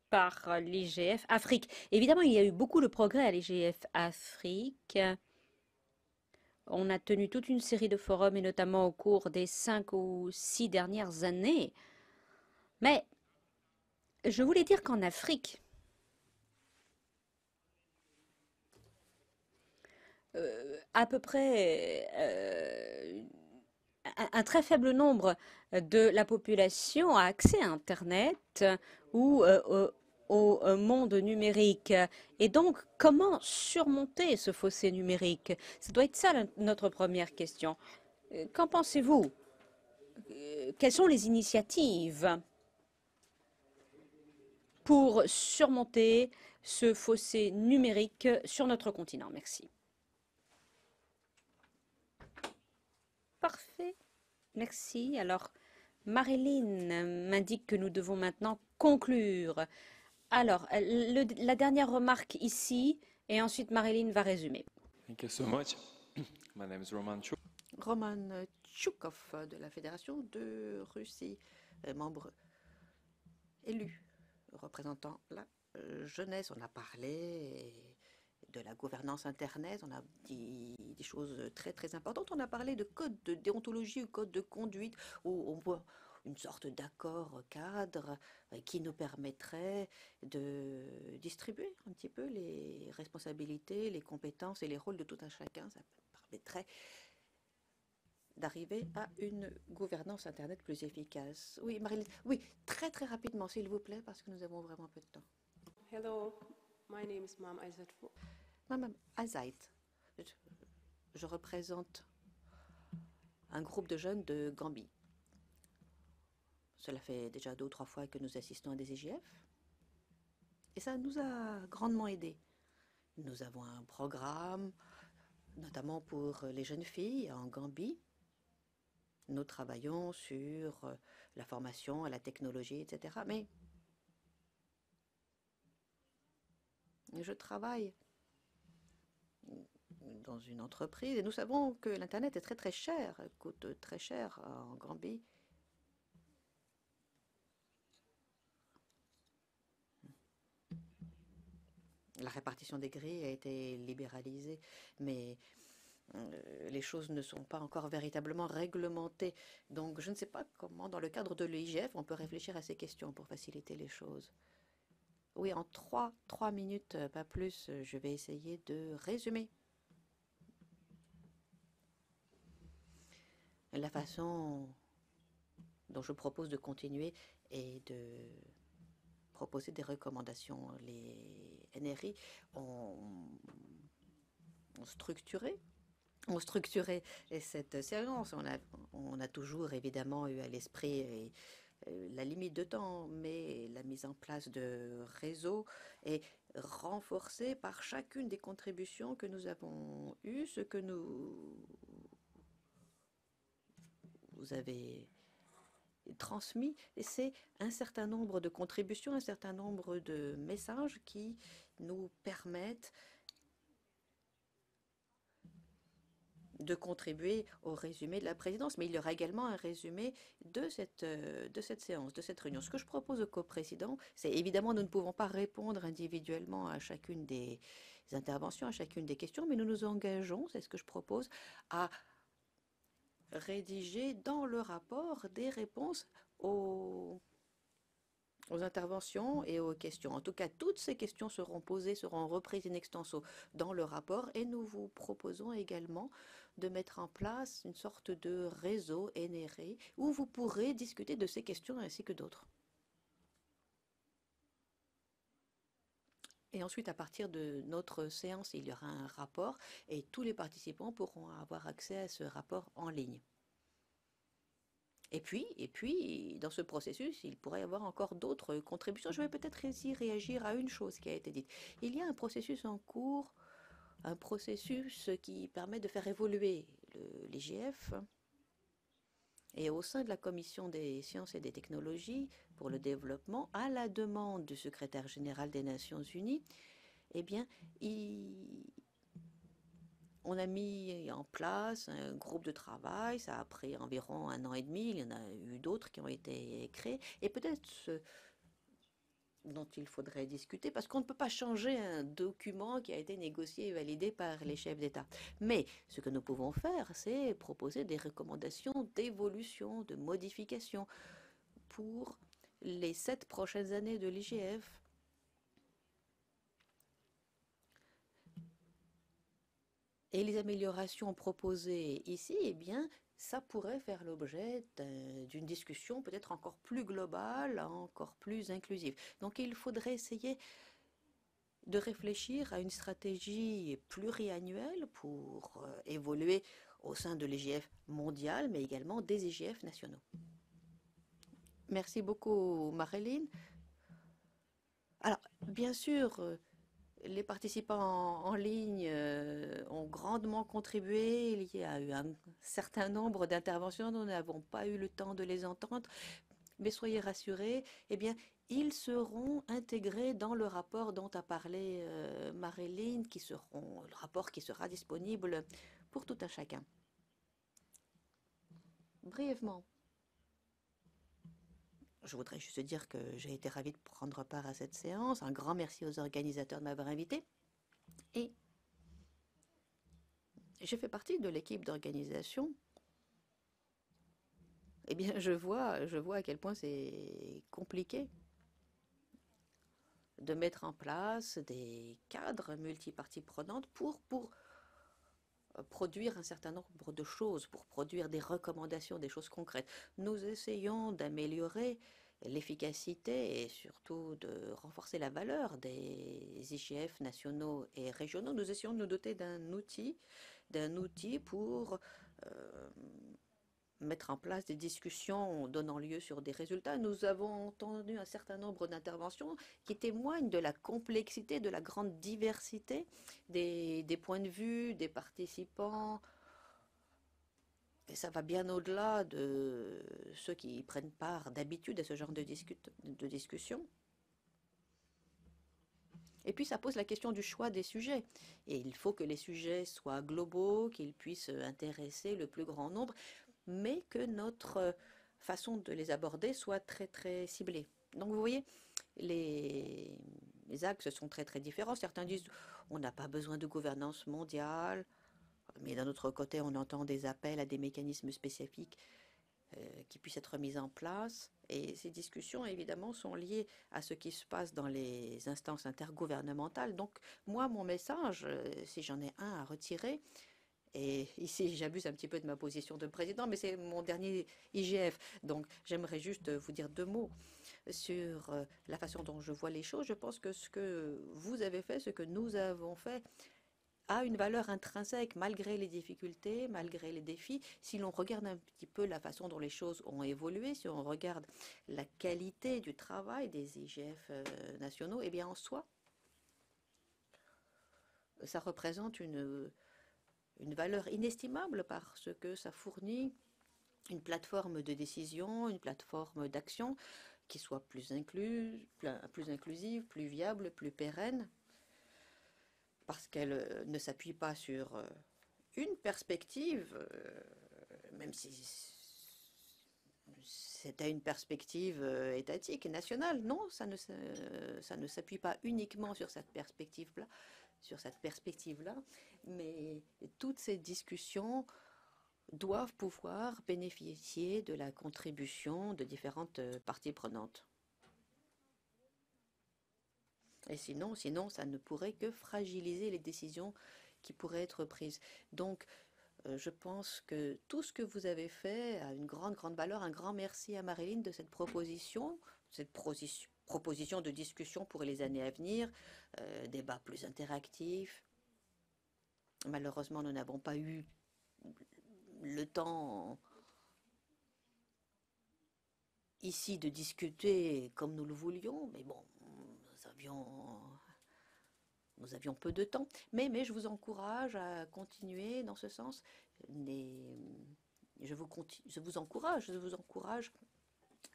B: par l'IGF Afrique. Évidemment, il y a eu beaucoup de progrès à l'IGF Afrique. On a tenu toute une série de forums, et notamment au cours des 5 ou 6 dernières années. Mais je voulais dire qu'en Afrique, à peu près un très faible nombre de la population a accès à Internet ou au monde numérique. Et donc, comment surmonter ce fossé numérique? Ça doit être ça notre première question. Qu'en pensez-vous? Quelles sont les initiatives pour surmonter ce fossé numérique sur notre continent? Merci. Parfait. Merci. Alors, Marilyn m'indique que nous devons maintenant conclure. Alors, la dernière remarque ici, et ensuite Marilyn va résumer.
N: Thank you so much. My name is Roman Chuk.
D: Roman Tchoukov de la Fédération de Russie, membre élu, représentant la jeunesse. On a parlé de la gouvernance Internet. On a dit des choses très très importantes. On a parlé de code de déontologie ou code de conduite, où on voit une sorte d'accord cadre qui nous permettrait de distribuer un petit peu les responsabilités, les compétences et les rôles de tout un chacun. Ça permettrait d'arriver à une gouvernance Internet plus efficace. Oui, Marilyn, oui, très très rapidement, s'il vous plaît, parce que nous avons vraiment peu de temps.
O: Hello, my name is Mam Aizat.
D: Madame Azait, je représente un groupe de jeunes de Gambie. Cela fait déjà 2 ou 3 fois que nous assistons à des IGF. Et ça nous a grandement aidés. Nous avons un programme, notamment pour les jeunes filles en Gambie. Nous travaillons sur la formation, la technologie, etc. Mais je travaille dans une entreprise et nous savons que l'Internet est très très cher, coûte très cher en Gambie. La répartition des grilles a été libéralisée, mais les choses ne sont pas encore véritablement réglementées. Donc je ne sais pas comment, dans le cadre de l'IGF, on peut réfléchir à ces questions pour faciliter les choses. Oui, en 3 minutes, pas plus, je vais essayer de résumer. La façon dont je propose de continuer est de proposer des recommandations. Les NRI ont structuré cette séance. On a toujours évidemment eu à l'esprit la limite de temps, mais la mise en place de réseaux est renforcée par chacune des contributions que nous avons eues, ce que vous avez transmis, et c'est un certain nombre de contributions, un certain nombre de messages qui nous permettent de contribuer au résumé de la présidence. Mais il y aura également un résumé de cette séance, de cette réunion. Ce que je propose au coprésident, c'est évidemment, nous ne pouvons pas répondre individuellement à chacune des interventions, à chacune des questions, mais nous nous engageons, c'est ce que je propose, à rédiger dans le rapport des réponses aux interventions et aux questions. En tout cas, toutes ces questions seront posées, seront reprises in extenso dans le rapport, et nous vous proposons également de mettre en place une sorte de réseau NRI où vous pourrez discuter de ces questions ainsi que d'autres. Et ensuite, à partir de notre séance, il y aura un rapport et tous les participants pourront avoir accès à ce rapport en ligne. Et puis, dans ce processus, il pourrait y avoir encore d'autres contributions. Je vais peut-être ici réagir à une chose qui a été dite. Il y a un processus en cours, un processus qui permet de faire évoluer l'IGF. Et au sein de la Commission des sciences et des technologies pour le développement, à la demande du secrétaire général des Nations Unies, eh bien, on a mis en place un groupe de travail. Ça a pris environ 1 an et demi. Il y en a eu d'autres qui ont été créés. Et peut-être ce dont il faudrait discuter, parce qu'on ne peut pas changer un document qui a été négocié et validé par les chefs d'État. Mais ce que nous pouvons faire, c'est proposer des recommandations d'évolution, de modification pour les 7 prochaines années de l'IGF. Et les améliorations proposées ici, eh bien, ça pourrait faire l'objet d'une discussion peut-être encore plus globale, encore plus inclusive. Donc il faudrait essayer de réfléchir à une stratégie pluriannuelle pour évoluer au sein de l'IGF mondial, mais également des IGF nationaux. Merci beaucoup, Marilyn. Alors, bien sûr, les participants en ligne ont grandement contribué. Il y a eu un certain nombre d'interventions. Nous n'avons pas eu le temps de les entendre. Mais soyez rassurés, eh bien, ils seront intégrés dans le rapport dont a parlé Marilyn, le rapport qui sera disponible pour tout un chacun. Brièvement, je voudrais juste dire que j'ai été ravie de prendre part à cette séance. Un grand merci aux organisateurs de m'avoir invité. Et je fais partie de l'équipe d'organisation. Eh bien, je vois à quel point c'est compliqué de mettre en place des cadres multiparties prenantes pour produire un certain nombre de choses, pour produire des recommandations, des choses concrètes. Nous essayons d'améliorer l'efficacité et surtout de renforcer la valeur des IGF nationaux et régionaux. Nous essayons de nous doter d'un outil pour mettre en place des discussions donnant lieu sur des résultats. Nous avons entendu un certain nombre d'interventions qui témoignent de la complexité, de la grande diversité des points de vue, des participants. Et ça va bien au-delà de ceux qui prennent part d'habitude à ce genre de discussion. Et puis ça pose la question du choix des sujets. Et il faut que les sujets soient globaux, qu'ils puissent intéresser le plus grand nombre, mais que notre façon de les aborder soit très très ciblée. Donc vous voyez, les axes sont très très différents. Certains disent on n'a pas besoin de gouvernance mondiale, mais d'un autre côté on entend des appels à des mécanismes spécifiques qui puissent être mis en place. Et ces discussions évidemment sont liées à ce qui se passe dans les instances intergouvernementales. Donc moi mon message, si j'en ai un à retirer, et ici, j'abuse un petit peu de ma position de président, mais c'est mon dernier IGF. Donc, j'aimerais juste vous dire 2 mots sur la façon dont je vois les choses. Je pense que ce que vous avez fait, ce que nous avons fait, a une valeur intrinsèque malgré les difficultés, malgré les défis. Si l'on regarde un petit peu la façon dont les choses ont évolué, si on regarde la qualité du travail des IGF nationaux, eh bien, en soi, ça représente une valeur inestimable parce que ça fournit une plateforme de décision, une plateforme d'action qui soit plus inclusive, plus viable, plus pérenne, parce qu'elle ne s'appuie pas sur une perspective, même si c'était une perspective étatique, nationale. Non, ça ne s'appuie pas uniquement sur cette perspective-là, mais toutes ces discussions doivent pouvoir bénéficier de la contribution de différentes parties prenantes. Et sinon, ça ne pourrait que fragiliser les décisions qui pourraient être prises. Donc, je pense que tout ce que vous avez fait a une grande valeur. Un grand merci à Marilyn de cette proposition de discussion pour les années à venir, débat plus interactif. Malheureusement, nous n'avons pas eu le temps ici de discuter comme nous le voulions, mais bon, nous avions peu de temps. Mais je vous encourage à continuer dans ce sens. Je vous encourage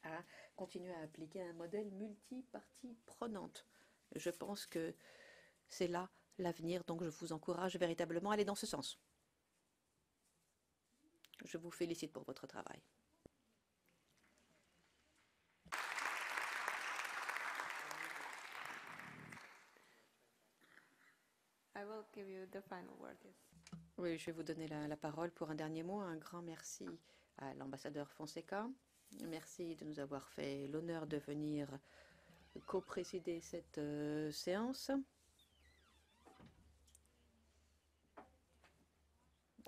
D: à continuer à appliquer un modèle multipartie prenante. Je pense que c'est là l'avenir, donc je vous encourage véritablement à aller dans ce sens. Je vous félicite pour votre travail.
C: I will give you the final word, yes.
D: Oui, je vais vous donner la parole pour un dernier mot. Un grand merci à l'ambassadeur Fonseca. Merci de nous avoir fait l'honneur de venir co-présider cette séance.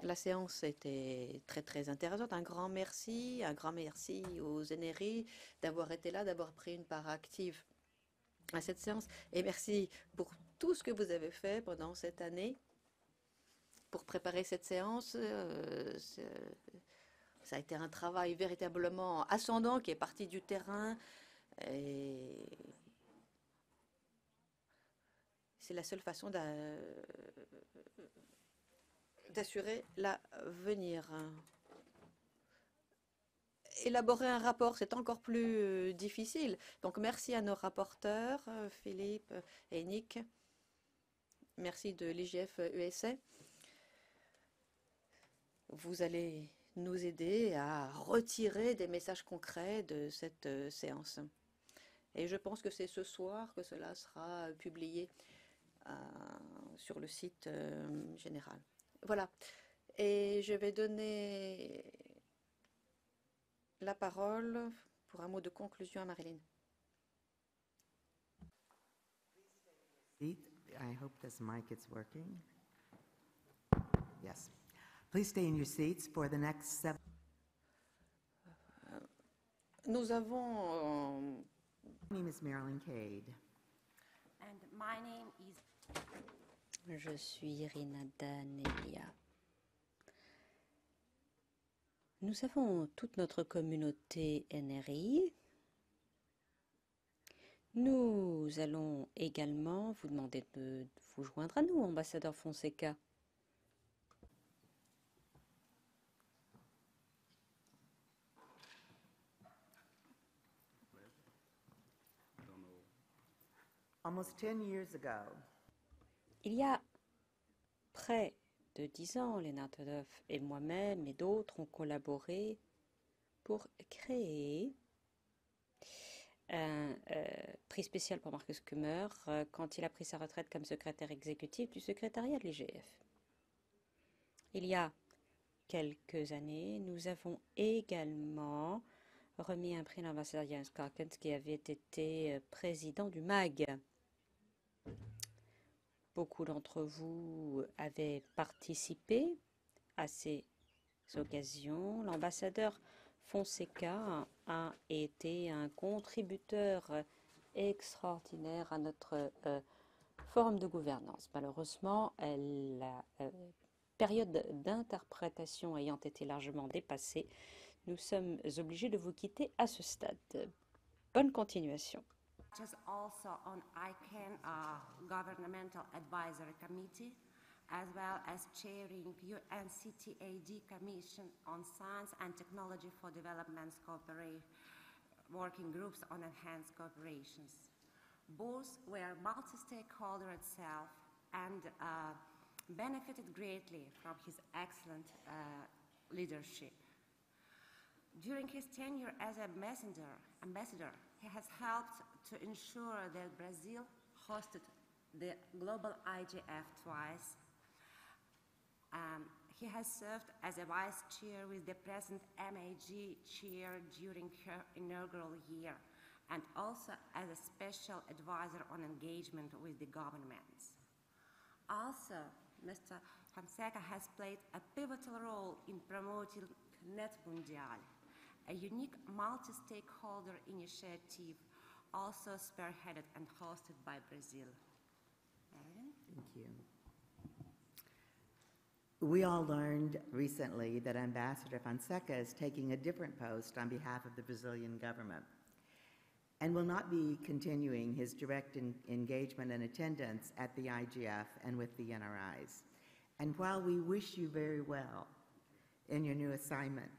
D: La séance était très intéressante. Un grand merci aux NRI d'avoir été là, d'avoir pris une part active à cette séance. Et merci pour tout ce que vous avez fait pendant cette année pour préparer cette séance. Ça a été un travail véritablement ascendant qui est parti du terrain. Et c'est la seule façon d'assurer l'avenir. Élaborer un rapport, c'est encore plus difficile. Donc merci à nos rapporteurs, Philippe et Nick. Merci de l'IGF USA. Vous allez nous aider à retirer des messages concrets de cette séance. Et je pense que c'est ce soir que cela sera publié sur le site général. Voilà. Et je vais donner la parole pour un mot de conclusion à Marilyn.
P: I hope this mic is working. Yes. Please stay in your seats for the next 7.
D: Nous avons...
P: My name is Marilyn Cade.
Q: And my name is...
B: Je suis Irina Danelia. Nous avons toute notre communauté NRI. Nous allons également vous demander de vous joindre à nous, ambassadeur Fonseca.
P: Almost 10 years ago,
B: Il y a près de 10 ans, Léna Todov et moi-même et d'autres ont collaboré pour créer un prix spécial pour Marcus Kummer quand il a pris sa retraite comme secrétaire exécutif du secrétariat de l'IGF. Il y a quelques années, nous avons également remis un prix à l'ambassadeur James Calkins qui avait été président du MAG. Beaucoup d'entre vous avaient participé à ces occasions. L'ambassadeur Fonseca a été un contributeur extraordinaire à notre forum de gouvernance. Malheureusement, la période d'interprétation ayant été largement dépassée, nous sommes obligés de vous quitter à ce stade. Bonne continuation.
Q: Just also on ICANN Governmental Advisory Committee, as well as chairing UNCTAD Commission on Science and Technology for Development working groups on enhanced cooperations. Both were multi-stakeholder itself and benefited greatly from his excellent leadership. During his tenure as ambassador, he has helped to ensure that Brazil hosted the global IGF twice. He has served as a vice chair with the present MAG chair during her inaugural year, and also as a special advisor on engagement with the governments. Also, Mr. Fonseca has played a pivotal role in promoting Net Mundial, a unique multi-stakeholder initiative also spearheaded and hosted by Brazil. Marilyn?
P: Thank you. We all learned recently that Ambassador Fonseca is taking a different post on behalf of the Brazilian government and will not be continuing his direct engagement and attendance at the IGF and with the NRIs. And while we wish you very well in your new assignment,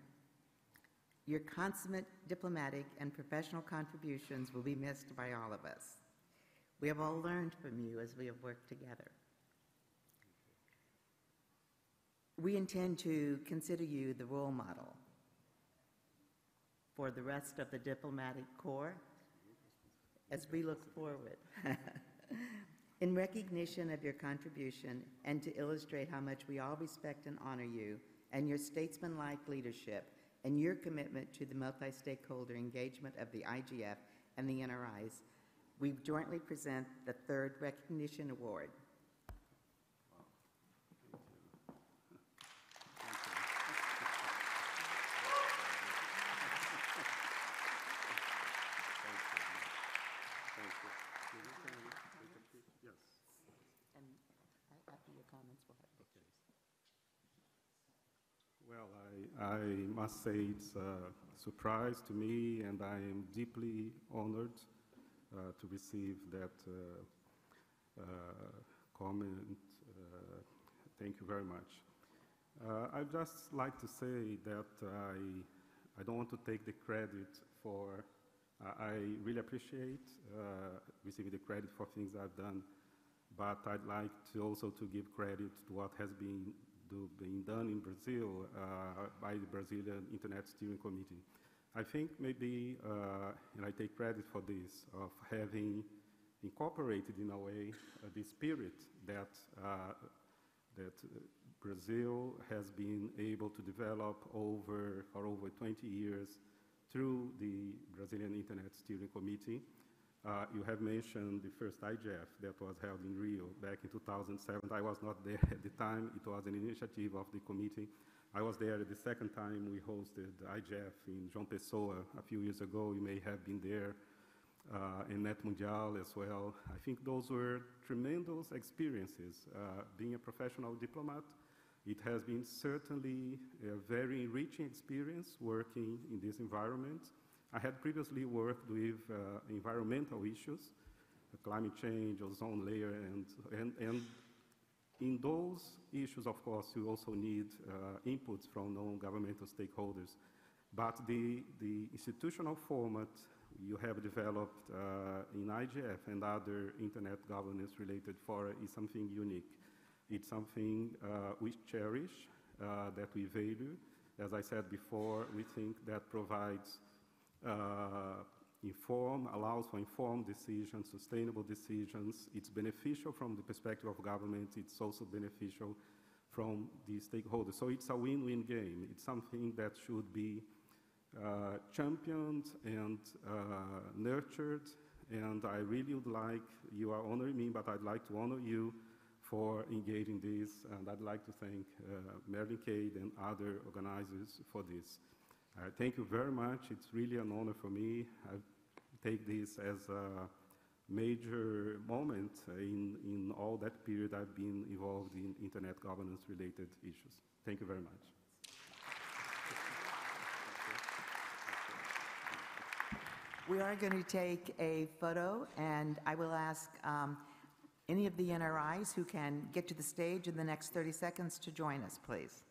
P: your consummate diplomatic and professional contributions will be missed by all of us. We have all learned from you as we have worked together. We intend to consider you the role model for the rest of the diplomatic corps as we look forward. In recognition of your contribution and to illustrate how much we all respect and honor you and your statesmanlike leadership and your commitment to the multi-stakeholder engagement of the IGF and the NRIs, we jointly present the third recognition award.
E: Well, I must say it's a surprise to me, and I am deeply honored to receive that comment. Thank you very much. I'd just like to say that I don't want to take the credit for, I really appreciate receiving the credit for things I've done, but I'd like to also to give credit to what has been done in Brazil by the Brazilian Internet Steering Committee. I think maybe, and I take credit for this, of having incorporated in a way the spirit that Brazil has been able to develop for over 20 years through the Brazilian Internet Steering Committee. You have mentioned the first IGF that was held in Rio back in 2007. I was not there at the time. It was an initiative of the committee. I was there the second time we hosted IGF in João Pessoa a few years ago. You may have been there, in Net Mundial as well. I think those were tremendous experiences. Being a professional diplomat, it has been certainly a very enriching experience working in this environment. I had previously worked with environmental issues, climate change, ozone layer, and in those issues, of course, you also need inputs from non-governmental stakeholders. But the institutional format you have developed in IGF and other internet governance-related fora is something unique. It's something we cherish, that we value. As I said before, we think that provides allows for informed decisions, sustainable decisions. It's beneficial from the perspective of government. It's also beneficial from the stakeholders. So it's a win-win game. It's something that should be championed and nurtured. And I really would like, you are honoring me, but I'd like to honor you for engaging this. And I'd like to thank Marilyn Cade and other organizers for this. Thank you very much. It's really an honor for me. I take this as a major moment in all that period I've been involved in internet governance-related issues. Thank you very much.
P: We are going to take a photo, and I will ask any of the NRIs who can get to the stage in the next 30 seconds to join us, please.